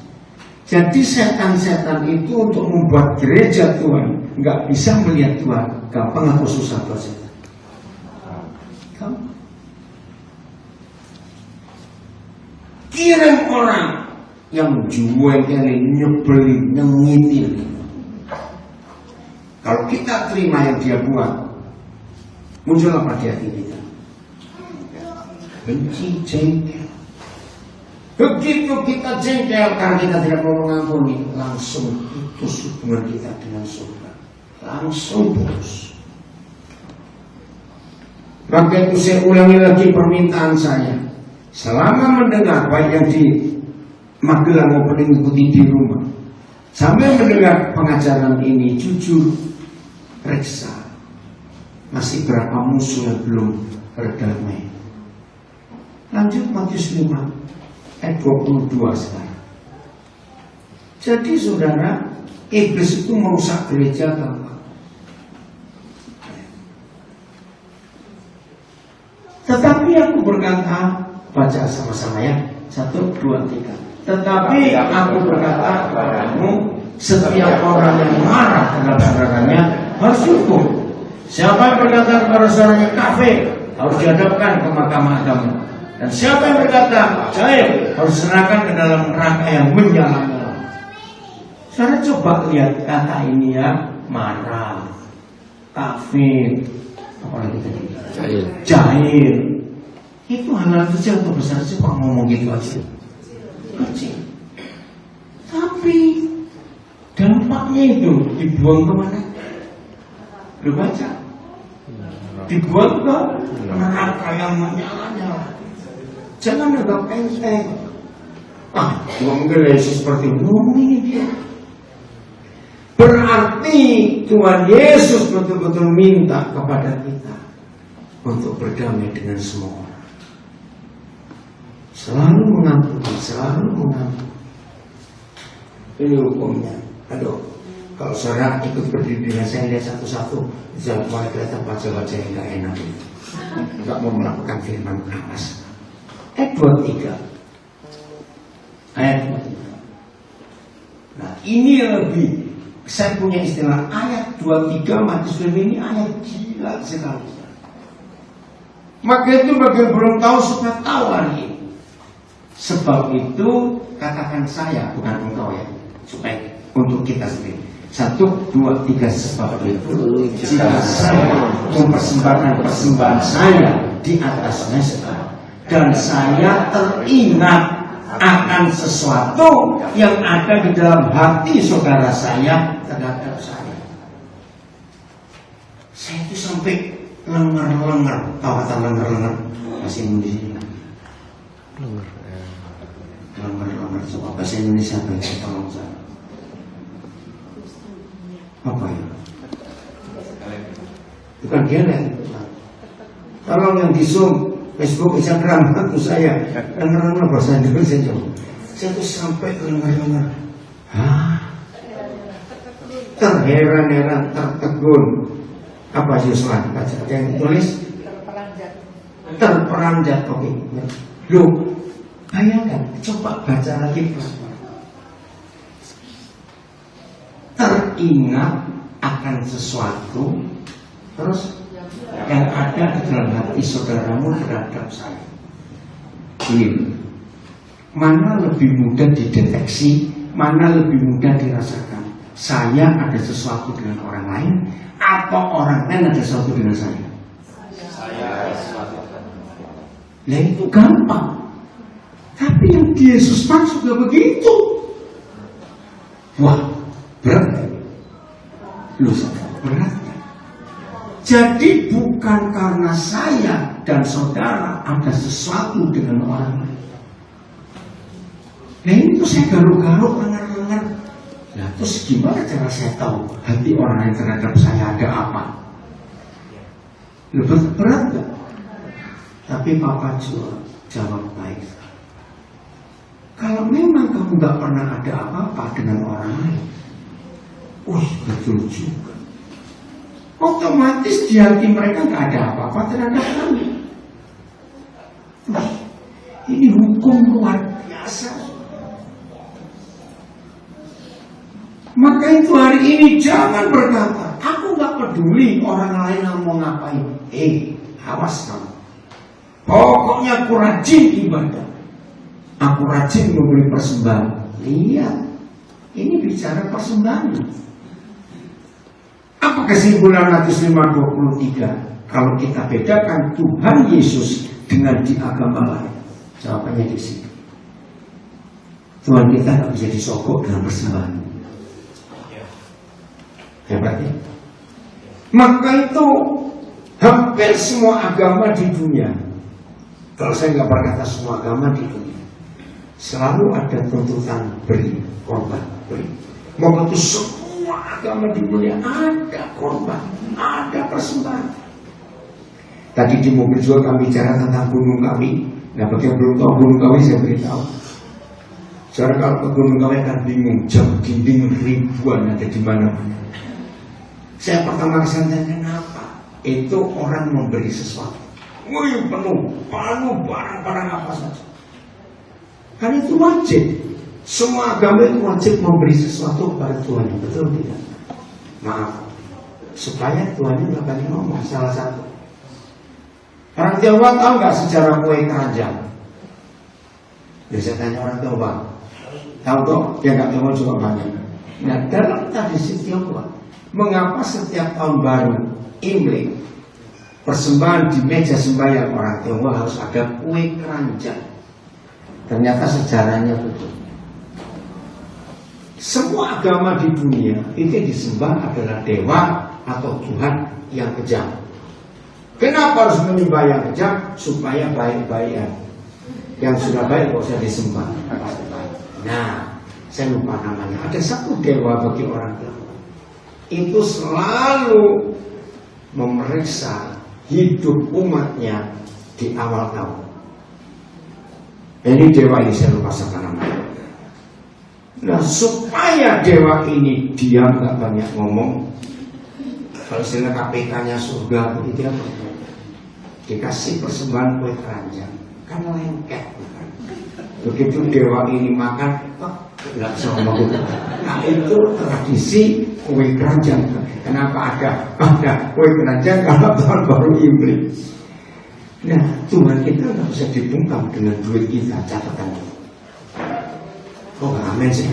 jadi setan-setan itu untuk membuat gereja Tuhan nggak bisa melihat Tuhan, gampang atau susah buat setan? Gampang. Kirim orang yang jual, nyebelin, nyengitin. Kalau kita terima yang dia buat, muncul apa di hati kita? Benci, jengkel. Begitu kita jengkel karena kita tidak mau mengampuni, langsung putus hubungan kita dengan surga. Langsung putus. Maka itu saya ulangi lagi permintaan saya. Selama mendengar baik yang di Magelang maupun mengikuti di rumah, sambil mendengar pengajaran ini, jujur periksa masih berapa musuh yang belum berdamai. Lanjut Matius 5 ayat 22 sekarang. Jadi saudara, iblis itu merusak gereja tanpa. Tetapi aku berkata, baca sama-sama ya, 1, 2, 3. Tetapi aku berkata kepadamu, setiap orang yang marah terhadap saudaranya harus dihukum. Siapa yang berkata kepada saudaranya kafir, harus dihadapkan ke mahkamah agama. Dan siapa yang berkata jahil, harus diserahkan ke dalam neraka yang menyala-nyala. Saya coba lihat kata ini ya, marah, kafir, apa lagi tadi? Jahil. Itu hal-hal kecil atau besar sih kok ngomong gitu aja? Kecil. Tapi dampaknya itu dibuang kemana? Lu baca? Dibuang ke neraka yang menyala-nyala. Jangan anggap enteng. Ngomong Yesus seperti ngomong ini dia. Berarti Tuhan Yesus betul-betul minta kepada kita untuk berdamai dengan semua orang. Selalu mengampuni, selalu mengampuni. Ini hukumnya. Aduh, kalau saudara ikut berdiri dengan saya lihat satu-satu, bisa mulai kelihatan wajah-wajah yang gak enak itu. Gak mau melakukan firman amas. Ayat 23. Ayat 23. Nah, ini lebih, saya punya istilah ayat 23 Matius 5 ini ayat gila sekali. Maka itu bagi yang belum tahu supaya tahu hari ini. Sebab itu katakan saya, bukan engkau ya, supaya untuk kita sendiri. 1, 2, 3 sebab itu jika saya mempersembahkan persembahan saya di atas mezbah dan saya teringat akan sesuatu yang ada di dalam hati saudara saya terhadap saya. Saya itu sampai Lenger-lenger, tahu kata lenger-lenger bahasa Indonesia? Lenger-lenger, coba bahasa Indonesia baca, tolong saya. Apa ya? Bukan dialek. Tolong yang di Zoom, Facebook, Instagram, itu saya lenger-lenger bahasa Indonesia coba. Saya tuh sampai lenger-lenger. Terheran-heran, tertegun. Apa Yusman? Baca yang tulis terperanjat. Oke. Loh, bayangkan, coba baca lagi teringat akan sesuatu terus yang ada di dalam hati saudaramu terhadap saya. Ini mana lebih mudah dideteksi, mana lebih mudah dirasakan? Saya ada sesuatu dengan orang lain atau orang lain ada sesuatu dengan saya? Nah itu gampang. Tapi yang Yesus maksud juga begitu. Wah, berat. Lu sadar berat. Jadi bukan karena saya dan saudara ada sesuatu dengan orang lain. Nah itu saya garuk-garuk, lengar-lengar. Nah terus gimana cara saya tahu hati orang lain terhadap saya ada apa? Lebih berat gak? Tapi Papa jawab baik. Kalau memang kamu gak pernah ada apa-apa dengan orang lain, betul juga. Otomatis di hati mereka gak ada apa-apa terhadap kamu. Ini hukum luar biasa. Maka itu hari ini jangan berkata, aku gak peduli orang lain mau ngapain. Awas kamu. Pokoknya aku rajin ibadah, aku rajin memberi persembahan. Lihat, ini bicara persembahan. Apa kesimpulan Matius 5:23? Kalau kita bedakan Tuhan Yesus dengan di agama lain, jawabannya di sini. Tuhan kita tidak bisa disogok dengan persembahan. Hebatnya. Maka itu hampir semua agama di dunia, kalau saya nggak berkata semua agama di dunia, selalu ada tuntutan beri, korban, beri. Mau itu semua agama di dunia ada korban, ada persembahan. Tadi di mobil juga kami bicara tentang gunung kami. Nah bagi yang belum tahu gunung kami saya beritahu. Saudara kalau ke gunung kami akan bingung, jam dinding ribuan ada di mana-mana. Saya pertama kesana kenapa? Itu orang memberi sesuatu. Penuh barang-barang apa saja. Kan itu wajib. Semua agama itu wajib memberi sesuatu kepada Tuhan. Betul tidak? Maaf. Supaya Tuhan nggak banyak ngomong. Salah satu. Orang Tionghoa tahu nggak sejarah kue keranjang? Biasa tanya orang Tionghoa. Tahu dong? Ya nggak Tionghoa juga banyak. Nah dalam tradisi Tionghoa, mengapa setiap tahun baru Imlek persembahan di meja sembahyang orang Tionghoa harus ada kue keranjang? Ternyata sejarahnya betul. Semua agama di dunia itu disembah adalah dewa atau Tuhan yang kejam. Kenapa harus menyembah yang kejam? Supaya baik-baikan. Yang sudah baik kok usah disembah. Nah, saya lupa namanya. Ada satu dewa bagi orang Tionghoa. Itu selalu memeriksa hidup umatnya di awal tahun. Ini dewa ini saya lupa namanya. Nah supaya dewa ini diam, gak banyak ngomong. Kalau istilah KPK-nya surga begitu apa? Dikasih persembahan kue keranjang, kan lengket. Begitu dewa ini makan, nggak bisa ngomong. Nah itu tradisi kue keranjang. Kenapa ada kue keranjang kalau tahun baru Imlek? Nah, Tuhan kita nggak bisa dibungkam dengan duit kita, catatan. Amin sih.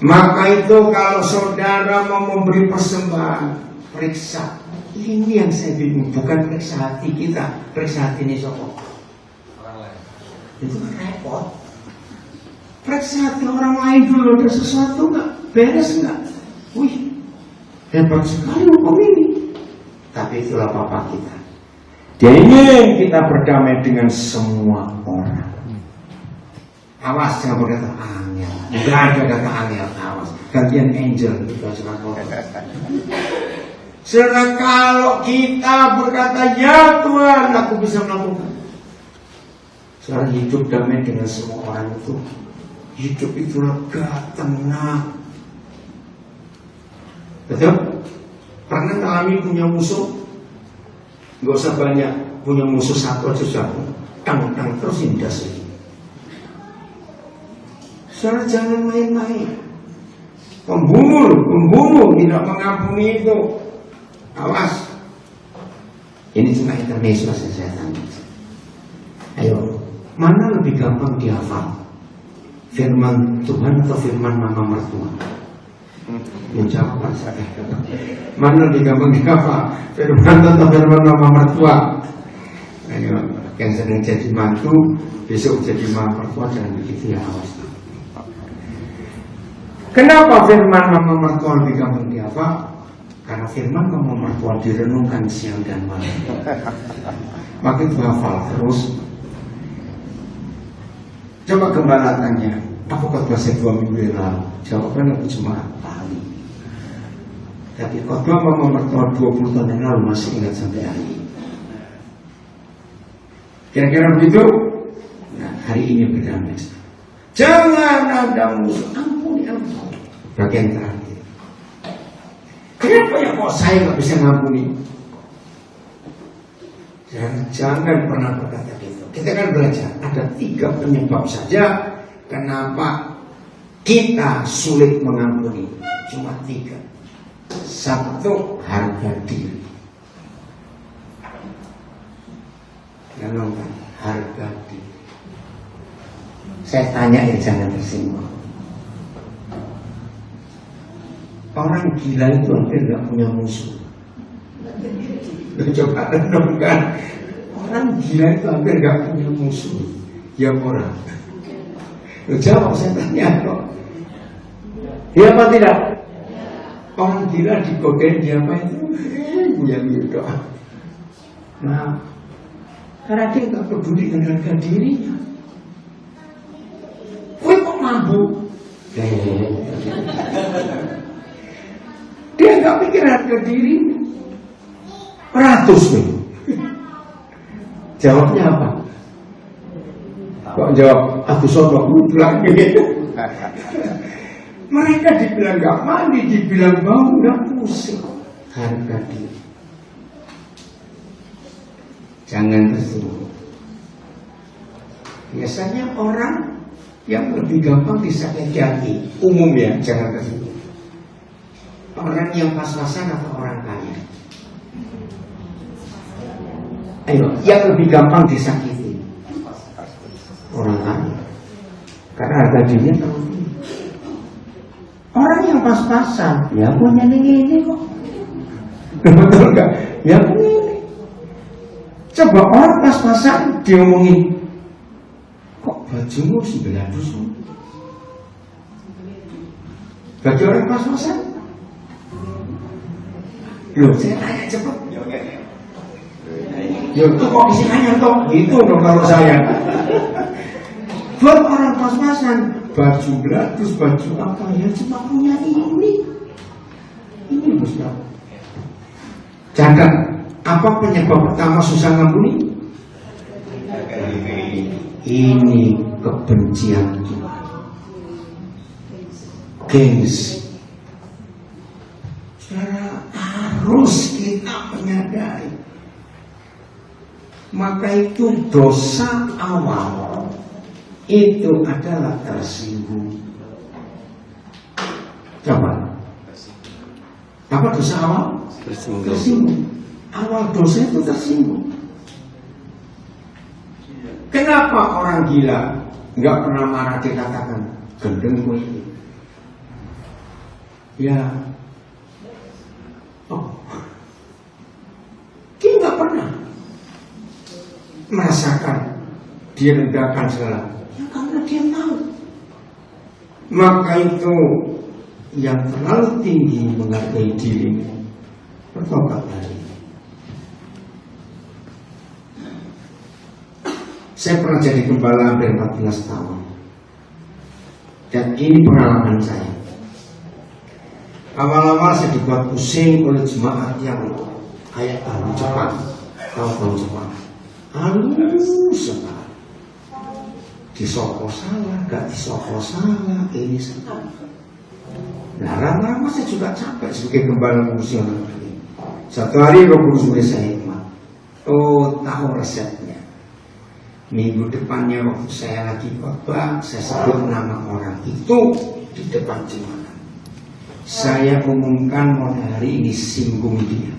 Maka itu kalau saudara mau memberi persembahan, periksa. Ini yang saya bingung, bukan periksa hati kita, periksa hati ini sopo. Itu kan repot. Periksa hati orang lain dulu, ada sesuatu nggak? Beres nggak? Wih, hebat sekali hukum ini. Tapi itulah Bapa kita. Dia ingin kita berdamai dengan semua orang. Awas jangan berkata angel. Enggak ada kata angel, awas. Gantian angel itu surat orang. Saudara, kalau kita berkata ya Tuhan, aku bisa melakukan. Saudara, hidup damai dengan semua orang itu. Hidup itu lega, tenang. Betul? Pernah alami punya musuh? Gak usah banyak, punya musuh satu aja sudah tang-tang terus indas. Saudara, jangan main-main. Pembunuh tidak mengampuni itu. Awas. Ini cuma intermezzo saya tanya. Ayo, mana lebih gampang dihafal? Firman Tuhan atau firman mama mertua? Menjawab saya. Mana lebih gampang dihafal? Firman atau firman mama mertua? Ayo, yang sedang jadi mantu besok jadi mama mertua, jangan begitu ya, awas. Kenapa firman mama mertua lebih gampang dihafal? Karena firman mama mertua direnungkan siang dan malam. Makin hafal terus. Coba gembala tanya, apa khotbah saya 2 minggu yang lalu? Jawabannya aku cuma tali. Tapi khotbah mama mertua 20 tahun yang lalu masih ingat sampai hari ini. Kira-kira begitu? Nah, hari ini berdamai. Jangan ada musuh, ampuni. Bagian terakhir. Kenapa ya kok saya nggak bisa ngampuni? Jangan pernah berkata gitu. Kita kan belajar ada 3 penyebab saja kenapa kita sulit mengampuni. Cuma 3. 1, harga diri. Renungkan harga diri. Saya tanya jangan tersinggung. Orang gila itu hampir gak punya musuh. Coba renungkan. Orang gila itu hampir gak punya musuh. Ya orang. Jawab saya tanya kok. Ya apa tidak? Orang gila digodain dia apa itu? Punya doa. Nah, karena dia gak peduli dengan harga dirinya. Wih kok mabuk? Dia nggak pikir harga dirinya. 100 nih. Jawabnya apa? Kok jawab aku sombong lagi. Mereka dibilang nggak mandi, dibilang bau, nggak pusing. Harga diri. Jangan tersinggung. Biasanya orang yang lebih gampang disakiti hati, umum ya, jangan tersinggung. Orang yang pas-pasan atau orang kaya? Ayo, yang lebih gampang disakiti orang kaya. Karena harga dirinya terlalu tinggi. Orang yang pas-pasan, ya punya ini kok. Betul nggak? Ya punya ini. Coba orang pas-pasan diomongin, kok bajumu 900? Baju orang pas-pasan? Loh, saya tanya cepat. Ya itu kok isi tanya toh? Itu dong kalau saya. Buat orang pas-pasan, baju gratis, baju apa ya cuma punya ini. Ini Ustaz. Catat, apa penyebab pertama susah ngampuni? Ini kebencian Tuhan. Gengsi. Harus kita menyadari. Maka itu dosa awal itu adalah tersinggung. Coba. Apa dosa awal? Tersinggung. Awal dosa itu tersinggung. Kenapa orang gila nggak pernah marah dikatakan gendeng gue ini? Ya. Dia nggak pernah merasakan dia rendahkan segala. Ya karena dia tahu. Maka itu yang terlalu tinggi menghargai diri, bertobat dari Saya pernah jadi gembala hampir 14 tahun. Dan ini pengalaman saya. Awal-awal saya dibuat pusing oleh jemaat yang kayak tahun cepat. Tahun cepat. Halus sekali. Disoko salah, gak disoko salah, ini salah. Nah, lama-lama saya juga capek sebagai gembala fungsional. Satu hari Roh Kudus mulai saya hikmat. Oh, tahu resepnya. Minggu depannya waktu saya lagi khotbah, saya sebut nama orang itu di depan jemaat. Saya umumkan mulai hari ini singgung dia.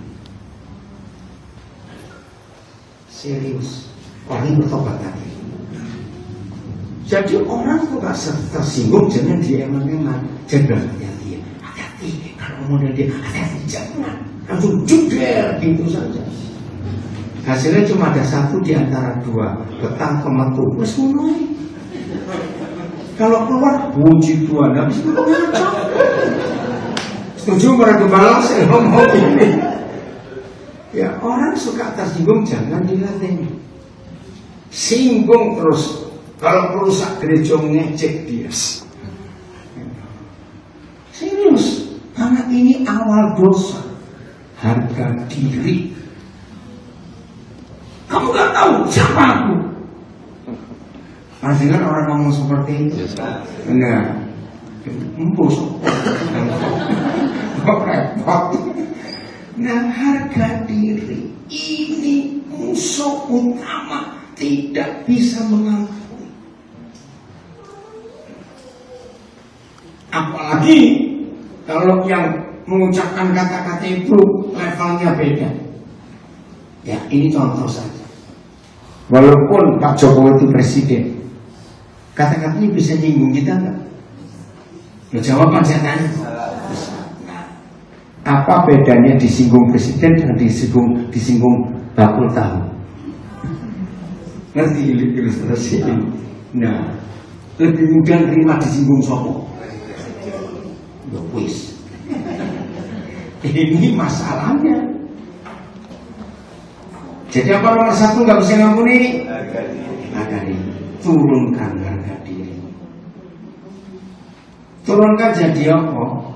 Serius, orang ini bertobat tadi. Jadi orang itu gak tersinggung, jangan dieman-eman. Jangan hati-hati, hati-hati. Kalau model dia, hati-hati, jangan. Langsung juder, gitu saja. Hasilnya cuma ada satu di antara dua, betang kemetu, terus mulai. Kalau keluar, puji Tuhan, habis itu ngacau. Setuju para gembala saya ngomong ini. Ya orang suka tersinggung, jangan dilatih. Singgung terus. Kalau perusak gereja ngecek dia. Serius, karena ini awal dosa. Harga diri. Kamu gak tahu siapa aku. Pernah dengar orang ngomong seperti itu? Enggak. Empus. Repot. Nah, harga diri ini musuh utama, tidak bisa mengampuni. Apalagi kalau yang mengucapkan kata-kata itu levelnya beda. Ya, ini contoh saja. Walaupun Pak Jokowi itu presiden, kata-katanya bisa nyinggung kita enggak? Lo jawaban saya tanya. Nah, apa bedanya disinggung presiden dengan disinggung bakul tahu? Ngerti ilustrasi ini? Nah, lebih mudah terima disinggung sopo. Ya wis. Ini masalahnya. Jadi apa nomor satu nggak bisa ngampuni? Harga diri. Turunkan harga diri. Turunkan jadi apa?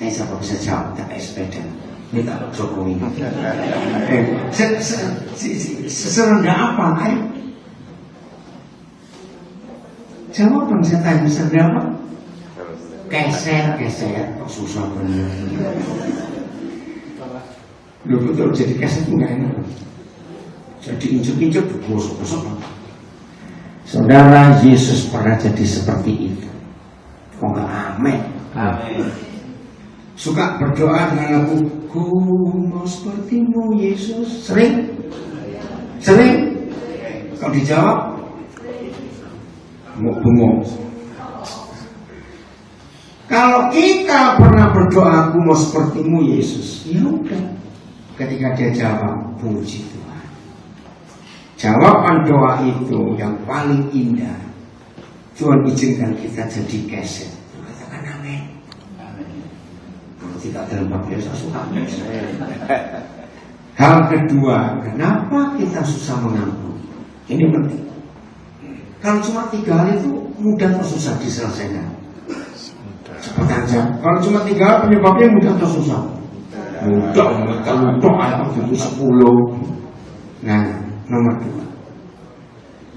Siapa bisa jawab? Tak sepeda. Ini tak Jokowi. Serendah apa? Ayo. Jawab dong, saya tanya serendah apa? Keser. Kok susah bener. Lu betul jadi keset itu nggak enak. Jadi injek-injek gosok-gosok. Saudara, Yesus pernah jadi seperti itu. Kok nggak amin? Amin. Suka berdoa dengan lagu Ku mau sepertimu Yesus. Sering? Kalau dijawab mau bengong. Kalau kita pernah berdoa Ku mau sepertimu Yesus, ya udah. Ketika dia jawab, puji Tuhan. Jawaban doa itu yang paling indah. Tuhan izinkan kita jadi keset. Katakan amin. Kalau tidak dalam biasa suka amin. Hal kedua, kenapa kita susah mengampuni? Ini penting. Kalau cuma 3 hal itu mudah atau susah diselesaikan? Cepat aja. Kalau cuma 3 hal penyebabnya mudah atau susah? Mudah, kalau doa itu 10. Nah, nomor 2.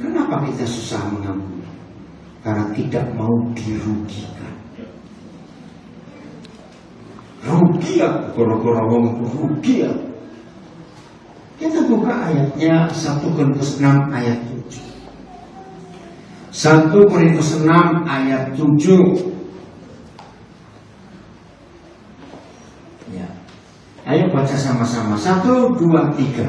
Kenapa kita susah mengampuni? Karena tidak mau dirugikan. Rugi ya, gara-gara wong rugi ya. Kita buka ayatnya 1 Korintus 6 ayat 7. 1 Korintus 6 ayat 7. Ayo baca sama-sama. 1, 2, 3.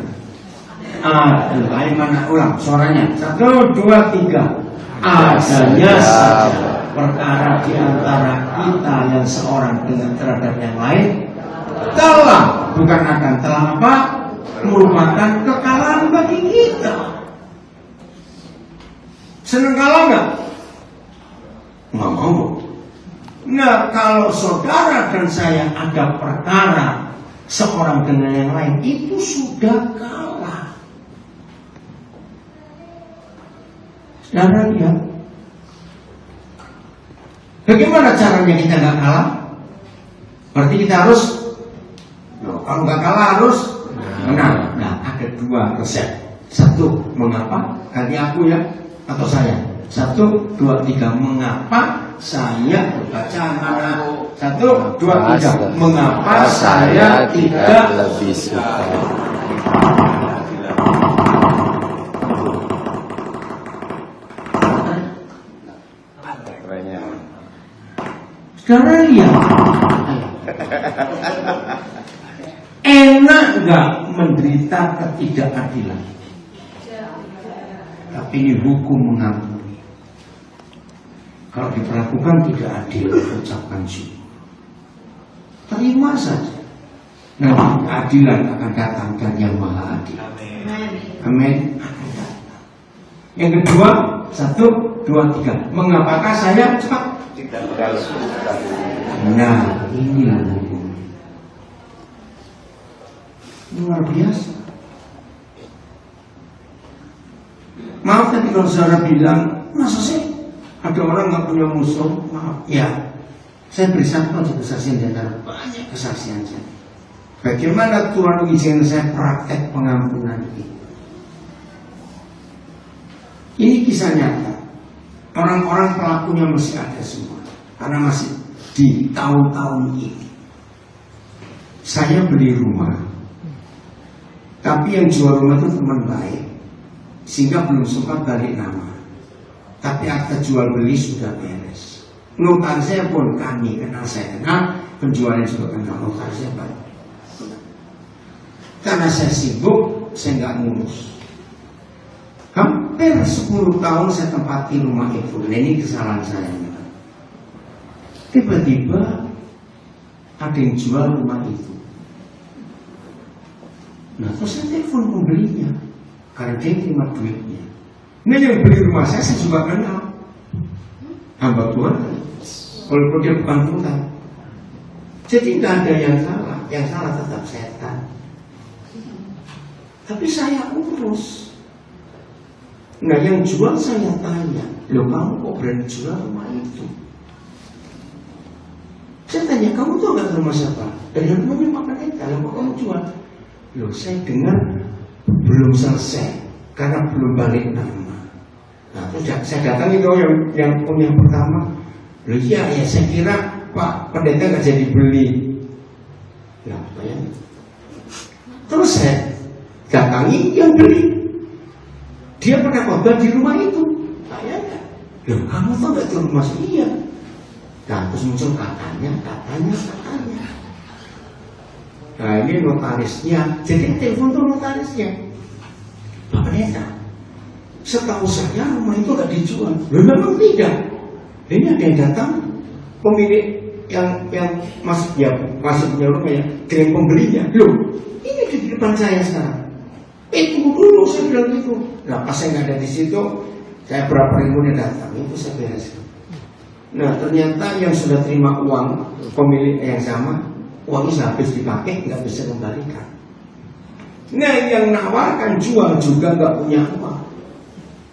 Aduh, ayo mana ulang suaranya. 1, 2, 3. Adanya saja perkara di antara kita yang seorang dengan terhadap yang lain telah, bukan akan telah apa? Merupakan kekalahan bagi kita. Senang kalah nggak? Nggak mau. Nah, kalau saudara dan saya ada perkara seorang dengan yang lain, itu sudah kalah. Saudara lihat. Bagaimana caranya kita nggak kalah? Berarti kita harus, kalau nggak kalah harus menang. Nah, ada dua resep. Satu, mengapa? Ganti aku ya, atau saya. 1, 2, 3, mengapa saya baca mana? 1, 2, 3, mengapa saya tidak lebih suka. Saudara lihat, enak nggak menderita ketidakadilan? Tapi ini hukum mengampuni. Kalau diperlakukan tidak adil, ucapkan syukur. Terima saja. Nanti keadilan akan datang dan yang maha adil. Amin. Yang kedua, 1, 2, 3. Mengapakah saya cepat? Nah, inilah hukum. Luar biasa. Maaf tapi kalau saudara bilang, masa sih ada orang nggak punya musuh? Maaf, ya. Saya beri satu kesaksian di antara banyak kesaksian saya. Bagaimana Tuhan mengizinkan saya praktek pengampunan ini? Ini kisah nyata. Orang-orang pelakunya masih ada semua, karena masih di tahun-tahun ini. Saya beli rumah, tapi yang jual rumah itu teman baik, sehingga belum sempat balik nama. Tapi akta jual beli sudah beres. Notarisnya pun kami kenal, saya kenal, penjualnya juga kenal, notarisnya baik. Karena saya sibuk, saya nggak ngurus. Hampir 10 tahun saya tempati rumah itu. Nah, ini kesalahan saya. Tiba-tiba ada yang jual rumah itu. Nah, terus saya telepon pembelinya, karena dia terima duitnya. Ini yang beli rumah saya juga kenal. Hamba Tuhan, walaupun dia bukan Tuhan. Jadi tidak ada yang salah tetap setan. Tapi saya urus. Nah, yang jual saya tanya, loh kamu kok berani jual rumah itu? Saya tanya, kamu tuh nggak rumah siapa? Dari rumahnya Pak Pendeta, kok kamu jual? Loh, saya dengar belum selesai karena belum balik nama. Nah, terus saya datang itu yang pertama. Loh iya, ya saya kira Pak Pendeta nggak jadi beli. Nah, bayang. Terus saya datangi yang beli. Dia pernah khotbah di rumah itu. Kayaknya, loh kamu tuh nggak di rumah sih? Iya. Nah, terus muncul katanya. Nah, ini notarisnya. Jadi telepon tuh notarisnya. Pak Pendeta, setahu saya rumah itu nggak dijual. Loh memang tidak. Ini ada yang datang, pemilik yang masih punya rumah ya, dengan pembelinya. Loh, ini di depan saya sekarang. Tunggu dulu, saya bilang gitu. Nah, pas saya nggak ada di situ, saya berapa ribunya datang, itu saya bereskan. Nah, ternyata yang sudah terima uang pemilik yang sama, uangnya habis dipakai, nggak bisa kembalikan. Nah, yang nawarkan jual juga nggak punya uang.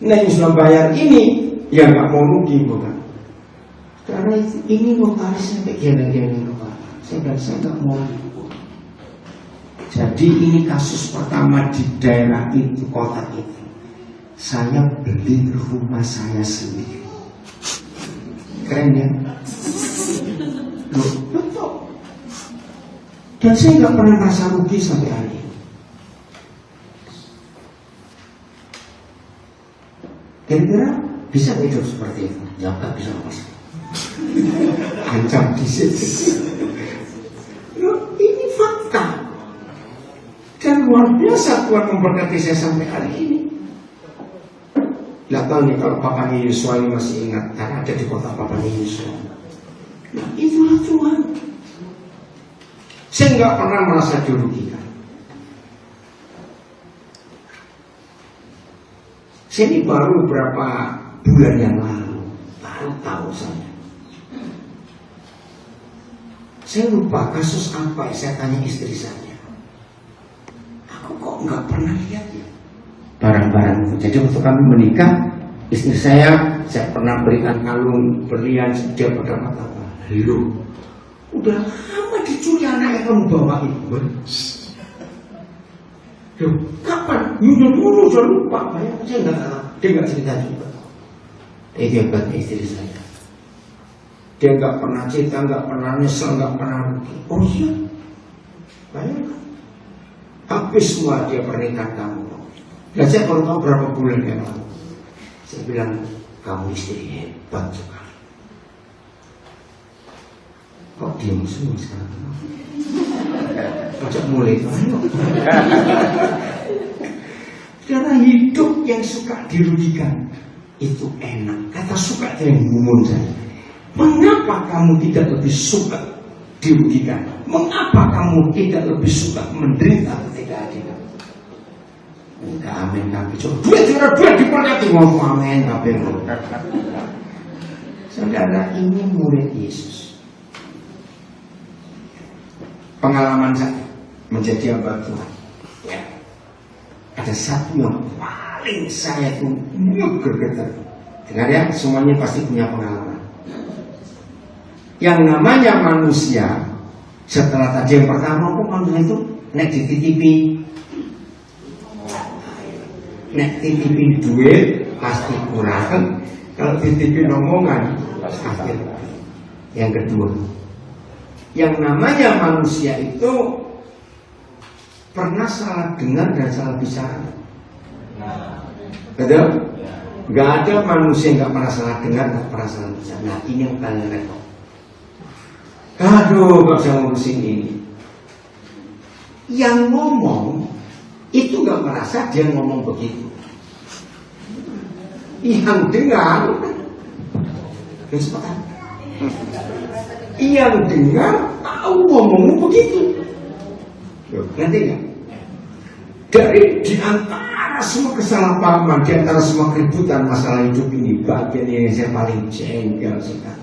Nah, yang sudah bayar ini, ya nggak mau rugi, bukan? Karena ini notarisnya kayak gini-gini, saya nggak mau rugi. Jadi ini kasus pertama di daerah itu, kota itu. Saya beli rumah saya sendiri. Keren ya? Loh, betul. Dan saya nggak pernah merasa rugi sampai hari ini. Kira-kira bisa hidup seperti itu? Ya nggak bisa mas. Ancam di situ. Loh, ini fakta. Dan luar biasa Tuhan memberkati saya sampai hari ini. Lihat nih kalau Papa Yesua ini masih ingat, karena ada di kota Papa Yesua. Nah, itulah Tuhan. Saya nggak pernah merasa dirugikan. Saya ini baru berapa bulan yang lalu, baru tahu saya. Saya lupa kasus apa, saya tanya istri saya. Aku kok nggak pernah lihat ya barang-barang itu. Jadi waktu kami menikah, Istri saya pernah berikan kalung berlian, dia berkata, "Lu udah lama dicuri anak yang kamu bawa itu." Loh, kapan? Dulu udah lupa. Saya nggak tahu. Dia nggak cerita juga. Itu hebatnya istri saya. Dia nggak pernah cerita, nggak pernah nyesel, nggak pernah rugi. Oh iya, bayangkan. Habis semua dia pernikahan kamu. Dan saya baru tahu berapa bulan yang lalu. Saya bilang, kamu istri hebat sekali. Kok diam semua sekarang? Ajak mulai. Karena hidup yang suka dirugikan itu enak. Kata suka itu yang gumun saya. Mengapa kamu tidak lebih suka dirugikan? Mengapa kamu tidak lebih suka menderita ketika adikan? Enggak, amin tapi coba duit diperhati ngomong amin tapi saudara, ini murid Yesus. Pengalaman saya menjadi hamba Tuhan, ya, ada satu yang paling saya itu gergetar. Dengar ya, semuanya pasti punya pengalaman. Yang namanya manusia, setelah tadi yang pertama kok manusia itu nek dititipi, nek titipi duit pasti kurang. Kalau titipi omongan pasti. Yang kedua, yang namanya manusia itu pernah salah dengar dan salah bicara. Betul? Gak ada manusia yang gak pernah salah dengar, gak pernah salah bicara. Nah, ini yang paling repot. Aduh, gak usah ngurusin ini. Yang ngomong itu gak merasa dia ngomong begitu. Yang dengar kesempatan. Yang dengar tahu ngomongnya begitu. Nanti gak? Dari di antara semua kesalahpahaman, di antara semua keributan masalah hidup ini, bagian yang saya paling jengkel sekali.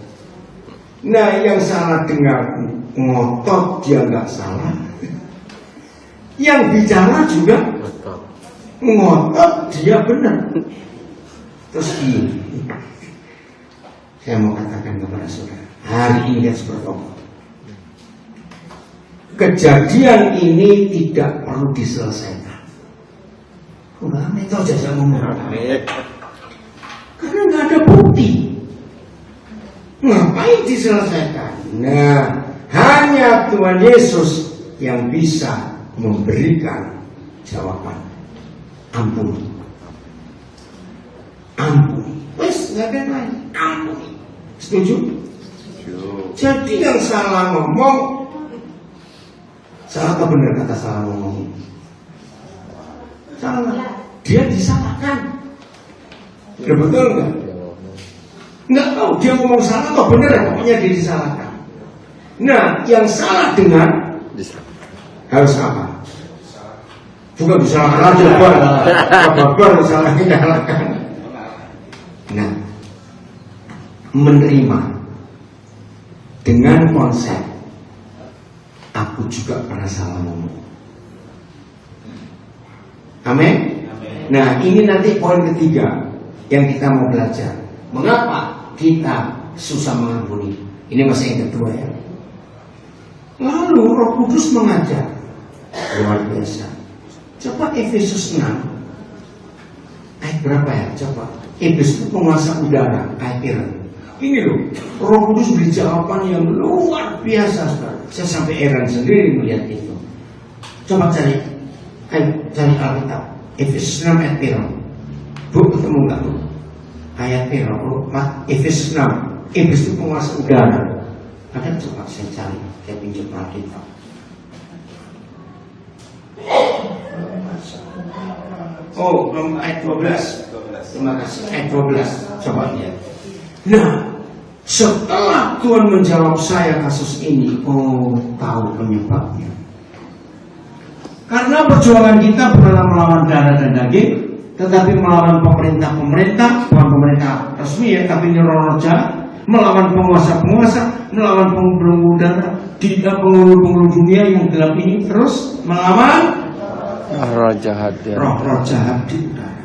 Nah, yang salah dengar ngotot dia nggak salah, yang bicara juga ngotot dia benar. Terus ini, saya mau katakan kepada saudara, hari ini kan seperti apa? Kejadian ini tidak perlu diselesaikan. Udah, itu aja saya ngomong. Karena nggak ada bukti. Ngapain diselesaikan? Nah, hanya Tuhan Yesus yang bisa memberikan jawaban. Ampuni. Ampuni. Wes, nggak ada lain. Ampuni. Setuju? Jadi yang salah ngomong, salah atau benar kata salah ngomong? Salah. Dia disalahkan. Ya, betul nggak? Nggak tahu dia ngomong salah atau benar, pokoknya dia disalahkan. Nah, yang salah dengar harus apa? Juga disalahkan aja, babar disalahkan. Nah, menerima dengan konsep aku juga pernah salah ngomong. Amin. Nah, ini nanti poin ketiga yang kita mau belajar. Mengapa kita susah mengampuni? Ini masih yang kedua ya. Lalu Roh Kudus mengajar. Luar biasa. Coba Efesus 6 ayat berapa ya? Coba. Efesus itu penguasa udara, ayat 1. Ini loh, Roh Kudus beri jawaban yang luar biasa. Saya sampai heran sendiri melihat itu. Coba cari Alkitab. Efesus 6 ayat 1. Bu, ketemu nggak bu? Ayat 1. Efesus 6. Efesus itu penguasa udara. Ada, coba saya cari. Saya pinjam Alkitab. Oh, ayat 12. Terima kasih. Ayat 12. Coba lihat. Nah, setelah Tuhan menjawab saya kasus ini, oh, tahu penyebabnya. Karena perjuangan kita bukanlah melawan darah dan daging, tetapi melawan pemerintah, bukan pemerintah resmi ya, tapi roh jahat, melawan penguasa-penguasa, melawan penggulung udara, penggulung dunia yang gelap ini, terus melawan roh jahat ya. Roh jahat di udara.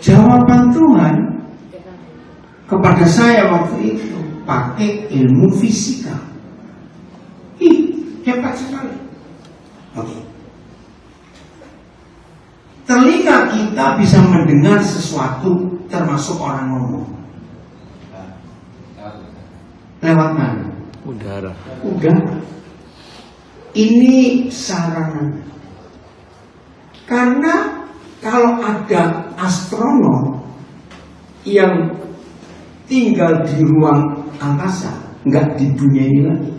Jawaban Tuhan kepada saya waktu itu pakai ilmu fisika. Hebat sekali. Oke. Telinga kita bisa mendengar sesuatu, termasuk orang ngomong. Lewat mana? Udara. Udara. Ini sarananya. Karena kalau ada astronom yang tinggal di ruang angkasa, nggak di dunia ini lagi,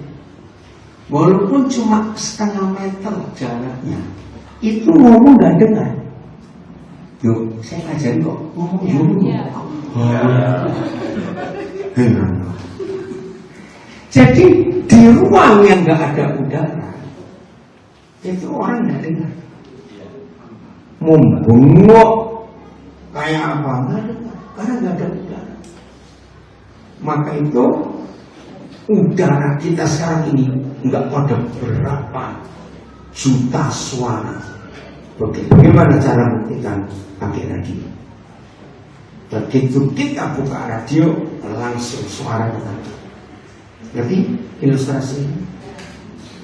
walaupun cuma setengah meter jaraknya, itu ngomong nggak dengar. Yuk, saya ngajarin kok ngomong dulu. Jadi di ruang yang nggak ada udara, itu orang nggak dengar. Membengok kayak apa nggak dengar, karena nggak ada udara. Maka itu udara kita sekarang ini nggak pada berapa juta suara. Bagaimana cara buktikan? Pakai radio. Begitu kita buka radio, langsung suara datang. Jadi ilustrasi ini.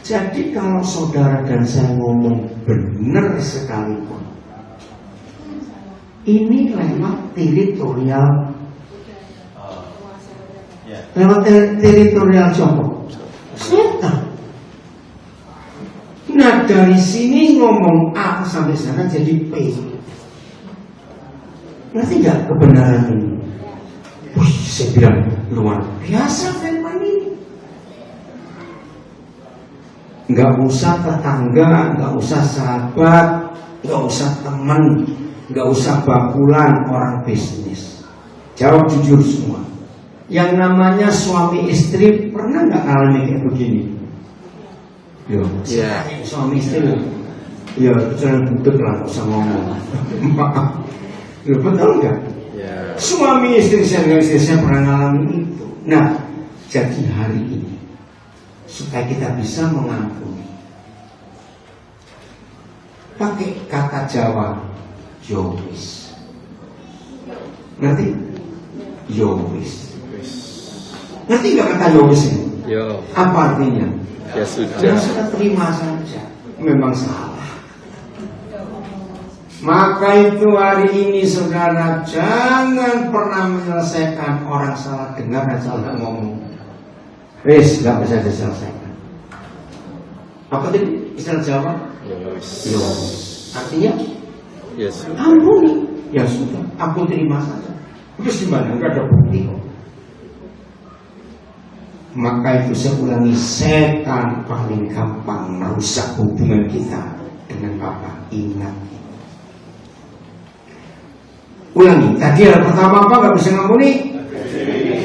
Jadi kalau saudara dan saya ngomong benar sekalipun, ini lewat teritorial. Lewat teritorial siapa? Setan. Nah dari sini ngomong A sampai sana jadi P. Ngerti gak kebenaran ini? Wih, saya bilang luar biasa firman ini. Gak usah tetangga, gak usah sahabat, gak usah teman, gak usah bakulan orang bisnis. Jawab jujur semua. Yang namanya suami istri pernah nggak ngalamin kayak begini? Yo, suami istri, ya jangan butuh lah, usah ngomong. Maaf, yo betul nggak? Suami istri saya pernah ngalamin itu. Nah, jadi hari ini supaya kita bisa mengampuni, pakai kata Jawa, yowis. Ngerti? Yowis. Ngerti nggak kata yowis ini? Yo. Apa artinya? Ya sudah. Ya sudah, terima saja. Memang salah. Maka itu hari ini saudara jangan pernah menyelesaikan orang salah dengar dan salah ngomong. Wes, nggak bisa diselesaikan. Apa tadi istilah Jawa? Yowis. Artinya? Ya sudah. Ampuni. Ya sudah, aku terima saja. Terus gimana? Enggak ada bukti kok. Maka itu saya ulangi, setan paling gampang merusak hubungan kita dengan Bapa. Ingat. Ulangi, tadi yang pertama apa nggak bisa ngampuni?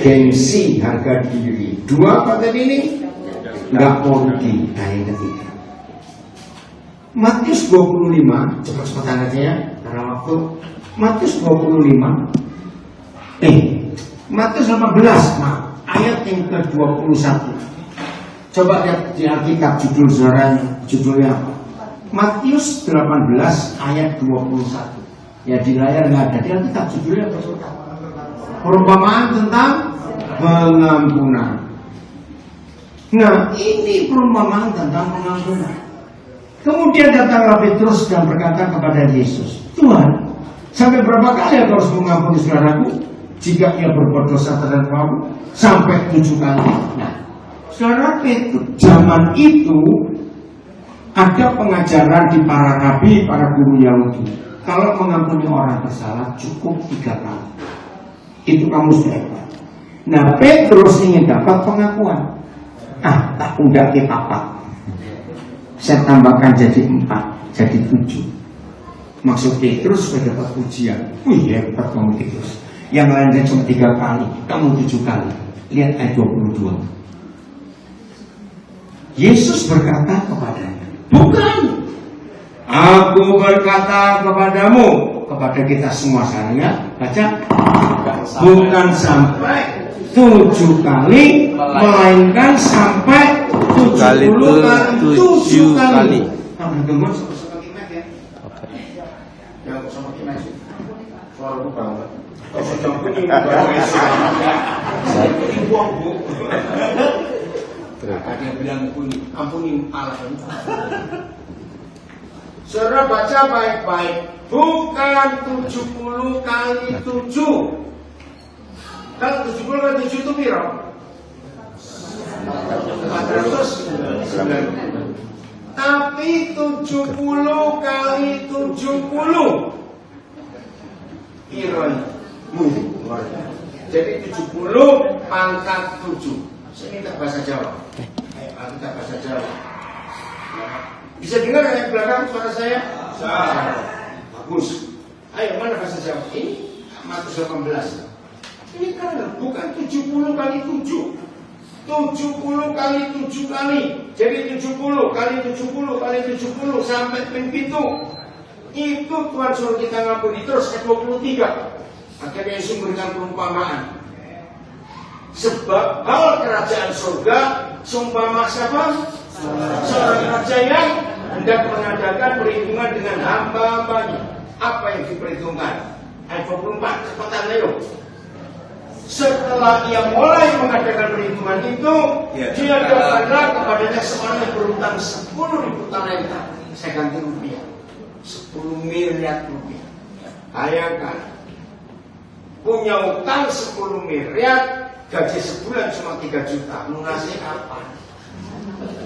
Gengsi, harga diri. Dua apa tadi ini? Nggak pergi. Nah yang ketiga, Matius 25, cepat-cepatan aja ya, karena waktu. Matius 25, Matius 18, ayat yang ke-21. Coba lihat di Alkitab judulnya apa? Matius 18 ayat 21. Ya di layar nggak ada, di Alkitab judulnya apa? Perumpamaan tentang pengampunan. Nah ini perumpamaan tentang pengampunan. Kemudian datanglah Petrus dan berkata kepada Yesus, Tuhan, sampai berapa kali aku harus mengampuni saudaraku jika ia berbuat dosa terhadap kamu? Sampai 7 kali. Nah, saudara Petrus, zaman itu ada pengajaran di para nabi, para guru Yahudi. Kalau mengampuni orang bersalah cukup 3 kali. Itu kamu sudah hebat. Nah, Petrus ingin dapat pengakuan. Tak udah kita 4. Saya tambahkan jadi 4, jadi 7. Maksud Petrus supaya dapat pujian. Wih, hebat kamu Petrus. Yang lainnya cuma 3 kali, kamu 7 kali. Lihat ayat 22. Yesus berkata kepadanya, bukan, aku berkata kepadamu, kepada kita semua sekarang, baca, bukan sampai 7 kali, melainkan sampai 7 kali. aku banget. Kok sudah kuning banget. Ini buang bu. Ada yang bilang kuning, ampunin Allah. Saudara baca baik-baik. Bukan 70 kali 7. Kalau 70 kali 7 itu piro? 490. Tapi 70 kali 70 piro? Jadi 70 pangkat 7. Saya minta bahasa Jawa. Aku minta bahasa Jawa. Bisa dengar yang belakang suara saya? Bagus. Ayo, mana bahasa Jawa? Ini 418. Ini kan bukan 70 kali 7. 70 kali 7 kali. Jadi 70 kali 70 kali 70 sampai pintu. Itu Tuhan suruh kita ngampuni. Terus ke 23. Akhirnya Yesus memberikan perumpamaan. Sebab hal kerajaan surga seumpama siapa? Seorang raja yang hendak mengadakan perhitungan dengan hamba-hambanya. Apa yang diperhitungkan? Ayat 24, cepetan ayo. Setelah ia mulai mengadakan perhitungan itu, dia datanglah kepadanya seorang yang berhutang 10.000 talenta. Saya ganti rupiah, 10 miliar rupiah. Bayangkan, punya utang 10 miliar, gaji sebulan cuma 3 juta. Lunasnya kapan?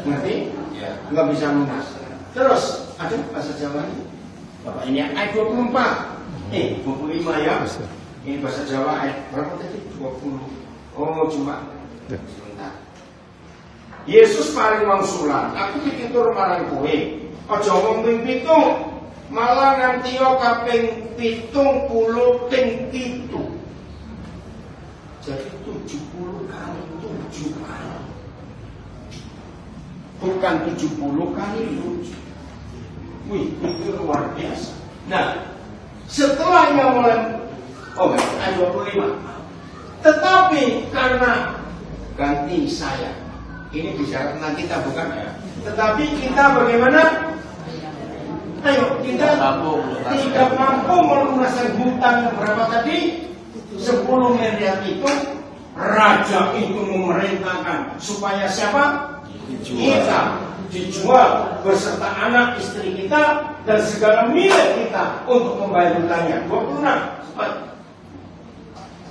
Ngerti? Nggak bisa lunas. Terus, ada bahasa Jawa ini. Bapak ini ayat 24. 25 ya. Ini bahasa Jawa ayat berapa tadi? 20. Oh, cuma sebentar. Yesus paling wangsulan. Aku pitur marang kowe. Aja ngomong ping 7, malah nganti yo kaping 70 ping 7. Jadi 70 kali 7 kali. Bukan 70 kali 7. Wih, itu luar biasa. Nah, setelahnya mulai ayat 25. Tetapi karena ganti saya. Ini bicara tentang kita bukan ya. Tetapi kita bagaimana? Ayo, kita tidak mampu melunaskan hutang berapa tadi? 10 miliar itu. Raja itu memerintahkan supaya siapa? Kita dijual beserta anak istri kita dan segala milik kita untuk membayar hutangnya. 26.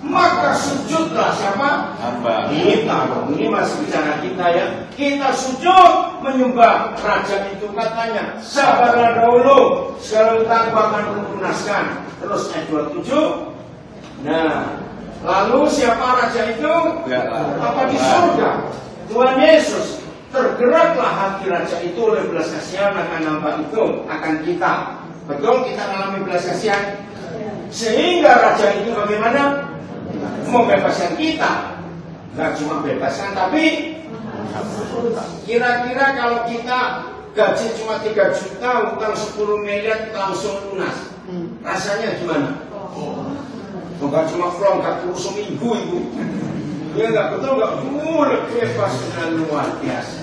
Maka sujudlah siapa? Hamba. Kita. Ini masih bicara kita ya. Kita sujud menyembah raja itu, katanya sabarlah dahulu, segala hutangku akan melunaskan. Terus ayat 27. Nah, lalu siapa raja itu? Apa di surga? Tuhan Yesus. Tergeraklah hati raja itu oleh belas kasihan akan hamba itu, akan kita. Betul, kita mengalami belas kasihan. Sehingga raja itu bagaimana? Membebaskan kita. Nggak cuma bebaskan, tapi kira-kira kalau kita gaji cuma 3 juta, utang 10 miliar langsung lunas, rasanya gimana? Bukan cuma flong, nggak perlu seminggu itu. Ya nggak betul, nggak boleh bebas dengan luar biasa.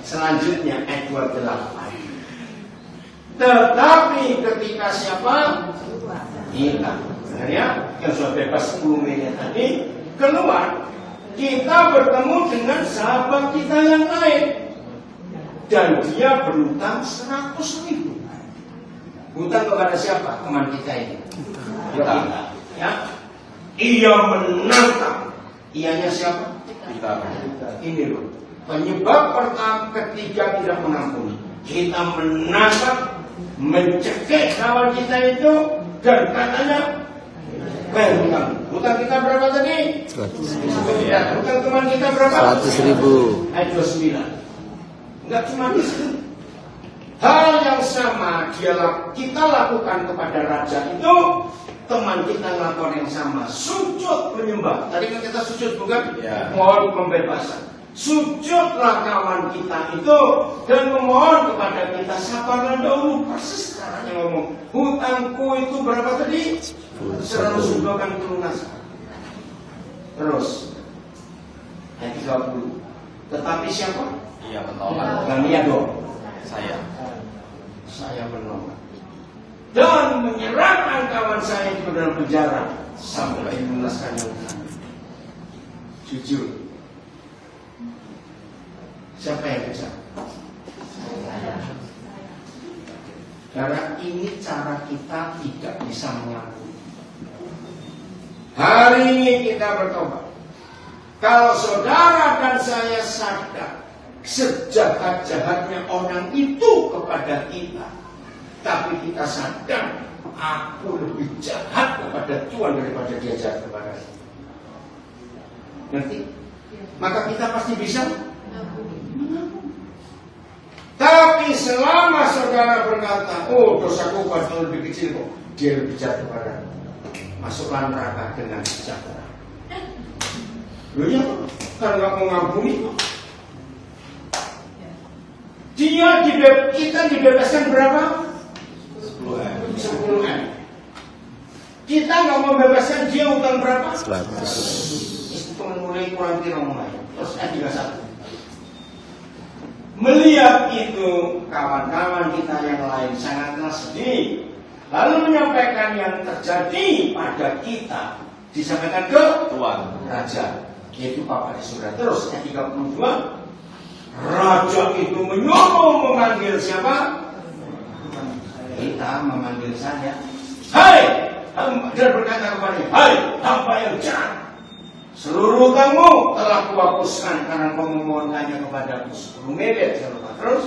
Selanjutnya ayat 28. Tetapi ketika siapa? Kita, ya, yang sudah bebas 10 miliar tadi keluar, kita bertemu dengan sahabat kita yang lain dan dia berhutang 100.000. Hutang kepada siapa? Teman kita ini. Kita. Ya. Ia menantang. Ianya siapa? Kita. Ini loh. Penyebab pertama ketiga tidak mengampuni. Kita menangkap, mencekik kawan kita itu dan katanya bayar hutang. Hutang kita berapa tadi? 100.000. Hutang teman kita berapa? 100.000. Ayat 29. Enggak cuma di situ. Hal yang sama kita lakukan kepada raja itu. Teman kita ngelakukan yang sama, sujud menyembah. Tadi kan kita sujud bukan? Ya. Mohon pembebasan. Sujudlah kawan kita itu dan memohon kepada kita sabarlah dahulu. Persis caranya ngomong. Hutangku itu berapa tadi? 100 akan lunas. Terus ayat 30. Tetapi siapa? Ia menolak. Dan ia dong. Saya menolak. dan menyerahkan kawan saya di dalam penjara sampai memulaskan nyawa. Jujur, siapa yang kejam? Karena ini cara kita tidak bisa mengampuni. Hari ini kita bertobat. Kalau saudara dan saya sadar sejahat-jahatnya orang itu kepada kita, tapi kita sadar aku lebih jahat kepada Tuhan daripada dia jahat kepada saya. Ngerti? Maka kita pasti bisa. Tapi selama saudara berkata, oh dosaku pasti lebih kecil kok, dia lebih jahat kepada aku, masuklah neraka dengan sejahtera. Loh ya, kan nggak mau ngampuni kok. Kita dibebaskan berapa? 10M. Kita nggak mau bebaskan dia utang berapa? 100. Itu mulai kurang mulai. Terus N31. Melihat itu, kawan-kawan kita yang lain sangatlah sedih. Lalu menyampaikan yang terjadi pada kita, disampaikan ke Tuan Raja, yaitu Bapak di surga. Terus ayat 32, Raja itu menyuruh memanggil siapa? Kita memanggil saya. Hai, dia berkata kepadanya, hai, hamba yang jahat, seluruh hutangmu telah kuhapuskan karena kau memohonkannya kepadaku 10 miliar. Terus,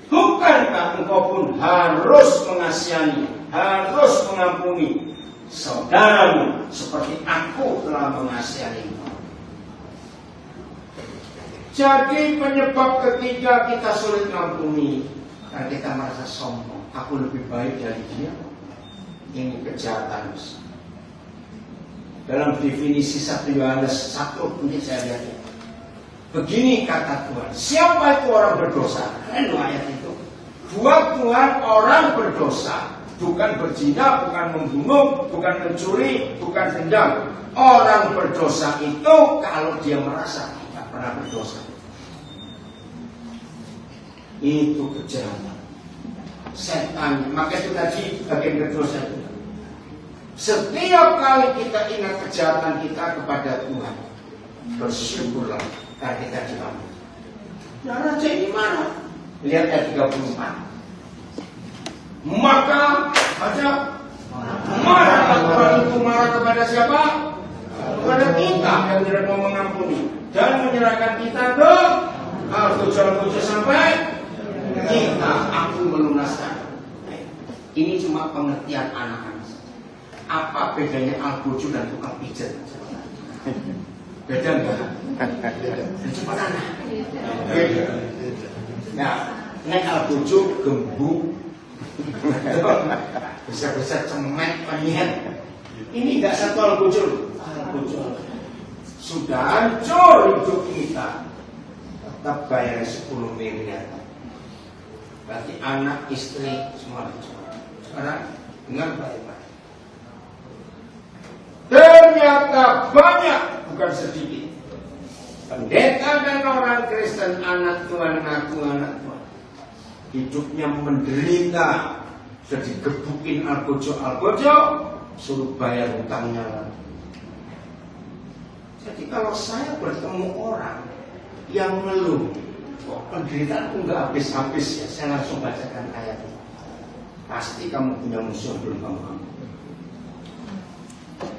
bukankah engkau pun harus mengasihani, harus mengampuni saudaramu seperti aku telah mengasihani engkau? Jadi penyebab ketiga kita sulit mengampuni karena kita merasa sombong. Aku lebih baik dari dia. Ini kejahatan. Dalam definisi 1 Yohanes 1 ini saya lihat. Begini kata Tuhan, siapa itu orang berdosa? Keren ayat itu. Buat Tuhan orang berdosa bukan berzina, bukan membunuh, bukan mencuri, bukan dendam. Orang berdosa itu kalau dia merasa tidak pernah berdosa. Itu kejahatan. Setan, maka itu tadi bagian berdosa itu. Setiap kali kita ingat kejahatan kita kepada Tuhan, bersyukurlah karena kita diampuni. Nah, Raja ini mana? Lihat ayat 34. Maka Raja marah. Tuhan itu marah kepada siapa? Kepada kita yang tidak mau mengampuni dan menyerahkan kita ke al-fujur sampai kita aku melunaskan. Ini cuma pengertian anak-anak. Apa bedanya al-bojo dan tukang pijat? Beda enggak? Cuma anak. Beda. Nah, nek al-bojo gembuk, besar-besar cemek penyihat. Ini enggak satu al-bojo. Al-bojo sudah hancur hidup kita, tetap bayar 10 miliar. Berarti anak, istri, semua hancur. Sekarang dengar baik-baik. Ternyata banyak, bukan sedikit, pendeta dan orang Kristen anak Tuhan, anak Tuhan, hidupnya menderita, sudah digebukin al-bojo, suruh bayar hutangnya lagi. Jadi kalau saya bertemu orang yang ngeluh, kok penderitaanku nggak habis-habis ya, saya langsung bacakan ayat ini. Pasti kamu punya musuh belum kamu.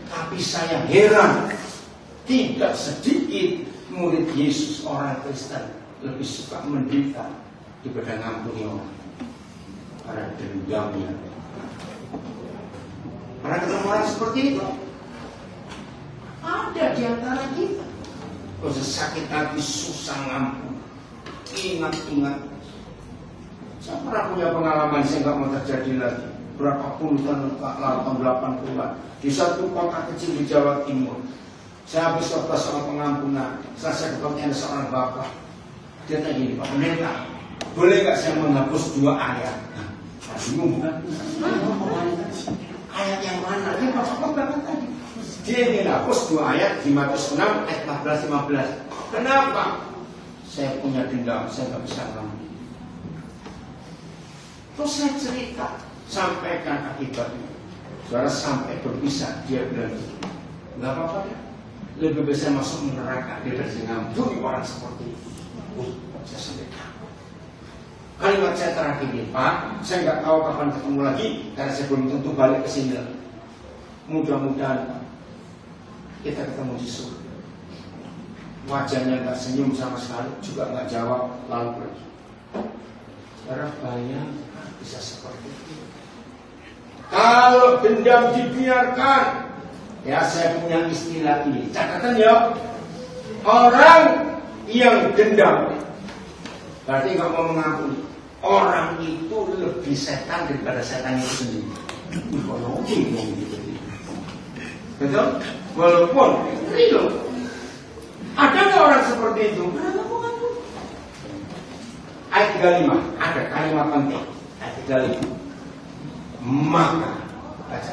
Tapi saya heran, tidak sedikit murid Yesus orang Kristen lebih suka menderita daripada ngampuni orang. Karena dendamnya. Karena ketemu orang seperti itu, ada di antara kita. Kalau sakit hati susah ngampun, ingat. Saya pernah punya pengalaman, saya nggak mau terjadi lagi. Berapa puluh tahun lalu, 80-an, di satu kota kecil di Jawa Timur. Saya habis khotbah soal pengampunan. Saya ketemu seorang bapak. Dia tanya gini, Pak Pendeta, boleh nggak saya menghapus 2 ayat? Bingung kan? Ayat yang mana? Dia bapak banget tadi. Dia ingin hapus 2 ayat di Matius 6 ayat 14-15. Kenapa? Saya punya dendam, saya nggak bisa ngampuni. Terus saya cerita, sampaikan akibatnya. Saudara sampai berpisah, dia bilang, nggak apa-apa ya, lebih bisa masuk neraka daripada ngampuni orang seperti itu. Saya sampai takut. Kalimat saya terakhir ini, Pak, saya nggak tahu kapan ketemu lagi karena saya belum tentu balik ke sini. Mudah-mudahan kita ketemu di surga. Wajahnya nggak senyum sama sekali, juga nggak jawab, lalu pergi. Saudara bayang bisa seperti itu. Kalau dendam dibiarkan, ya saya punya istilah ini. Catatan ya, orang yang dendam berarti nggak mau mengampuni. Orang itu lebih setan daripada setan itu sendiri. Betul? Walaupun itu ada nggak orang seperti itu? Ayat 35 ada kalimat penting. Ayat 35. Maka baca.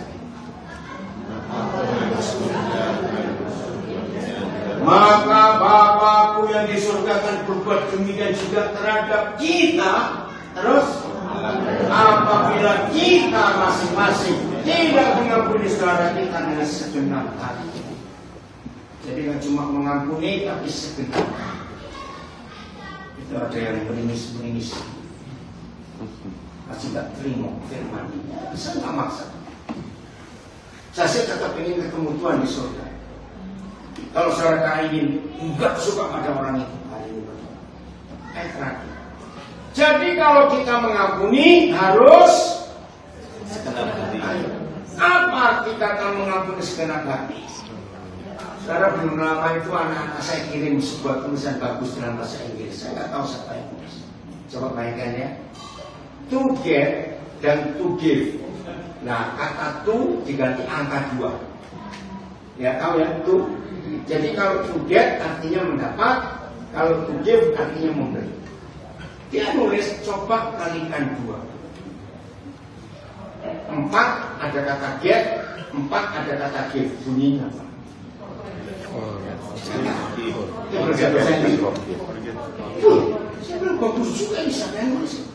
Maka Bapakku yang di surga akan berbuat demikian juga terhadap kita. Terus apabila kita masing-masing tidak mengampuni saudara kita dengan segenap hati. Jadi nggak cuma mengampuni tapi segenap hati. Itu ada yang beringis-beringis, masih nggak terima firman ini. Bisa nggak maksa? Saya tetap ingin ketemu Tuhan di surga. Kalau saudara ingin nggak suka pada orang itu, hari ini terakhir. Jadi kalau kita mengampuni harus segenap hati. Apa arti kata mengampuni segenap hati? Saudara belum lama itu anak-anak saya kirim sebuah tulisan bagus dalam bahasa Inggris. Saya nggak tahu siapa yang tulis. Coba bayangkan ya. To get dan to give. Nah, kata to diganti angka 2. Ya tahu ya, to. Jadi kalau to get artinya mendapat, kalau to give artinya memberi. Dia nulis coba kalikan 2. 4 ada kata get, 4 ada kata give. Bunyinya apa? Saya bilang bagus juga ini siapa yang nulis.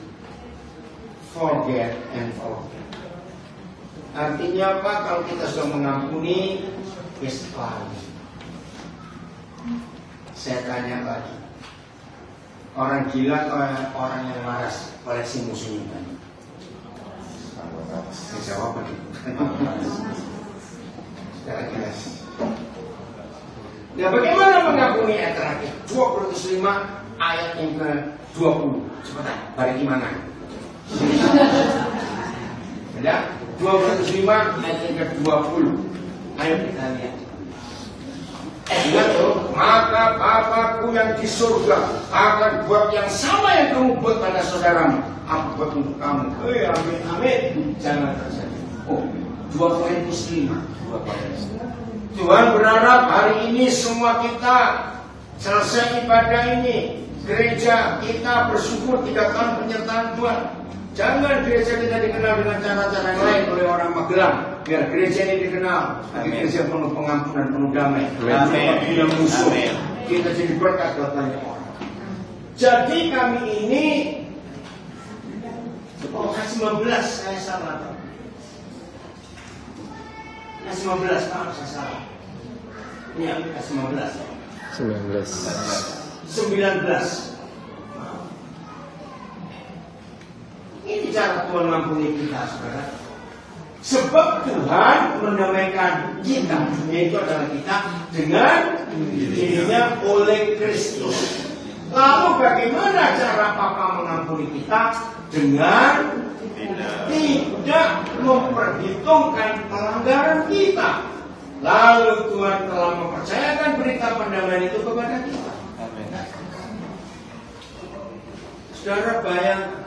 Forget and forget. Artinya apa? Kalau kita sudah mengampuni, is fine. Saya tanya lagi, orang gila atau orang yang waras koleksi musuhnya banyak? Saya jawab begitu. Secara jelas. Nah, bagaimana mengampuni ayat terakhir? 25 ayat yang ke-20. Cepetan, balik gimana? Ada 25 ayat yang ke-20. Ayo kita lihat. Ingat tuh, maka Bapakku yang di surga akan buat yang sama yang kamu buat pada saudaramu. Aku buat untuk kamu. Amin, amin. Jangan terjadi. Oh, 2 Korintus 5. Tuhan berharap hari ini semua kita selesai ibadah ini, gereja kita bersyukur 3 tahun penyertaan Tuhan. Jangan gereja kita dikenal dengan cara-cara yang lain oleh orang Magelang. Biar gereja ini dikenal sebagai gereja penuh pengampunan, penuh damai. Amin. Musuh. Kita jadi berkat buat banyak orang. Jadi kami ini, ayat 19 saya salah. Ayat 19 Pak, saya salah. Ini ayat 19. Ini cara Tuhan mengampuni kita, saudara. Sebab Tuhan mendamaikan kita, yaitu adalah kita dengan dirinya oleh Kristus. Lalu bagaimana cara Papa mengampuni kita? Dengan tidak memperhitungkan pelanggaran kita. Lalu Tuhan telah mempercayakan berita pendamaian itu kepada kita. Saudara bayangkan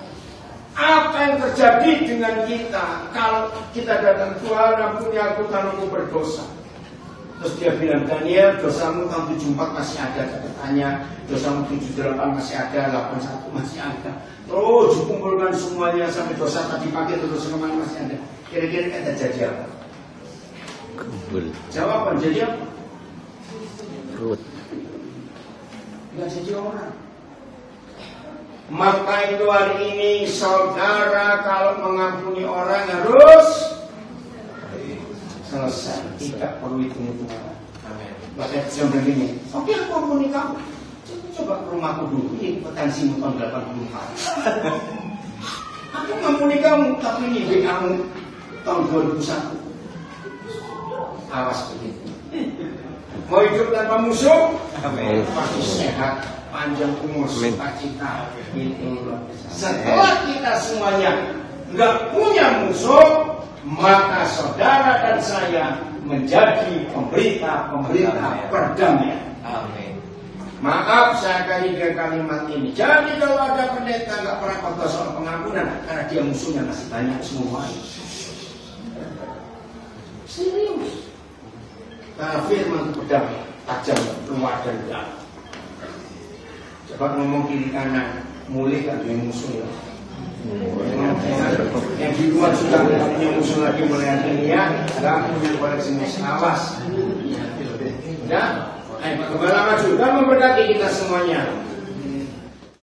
apa yang terjadi dengan kita kalau kita datang, Tuhan ampuni aku karena aku berdosa. Terus dia bilang, Daniel, dosamu tahun 74 masih ada catatannya, dosamu 78 masih ada, 81 masih ada. Terus dikumpulkan semuanya sampai dosa tadi pagi terus kemarin masih ada. Kira-kira kita jadi apa? Kumpul. Jawaban jadi apa? Ruth. Nggak jadi orang. Maka itu hari ini saudara kalau mengampuni orang harus selesai, tidak perlu hitung-hitungan. Maka saya bilang gini, oke aku ampuni kamu, coba ke rumahku dulu, ini potensimu tahun 80 hari. Aku ngampuni kamu, tapi ini WA-mu tahun 2001. Awas begitu. Mau hidup tanpa musuh, pasti sehat, panjang umur, sukacita. Setelah kita semuanya nggak punya musuh, maka saudara dan saya menjadi pemberita perdamaian. Amin. Maaf saya kali kalimat ini. Jadi kalau ada pendeta nggak pernah khotbah soal pengampunan, karena dia musuhnya masih banyak semua. Serius. Karena firman pedang tajam keluar dari dalam. Coba ngomong kiri kanan, mulai gak punya musuh ya. Yang di luar sudah tidak punya musuh lagi mulai hari ini ya, nggak punya koleksi musuh, awas. Udah, ayo Pak Gembala maju dan memberkati kita semuanya.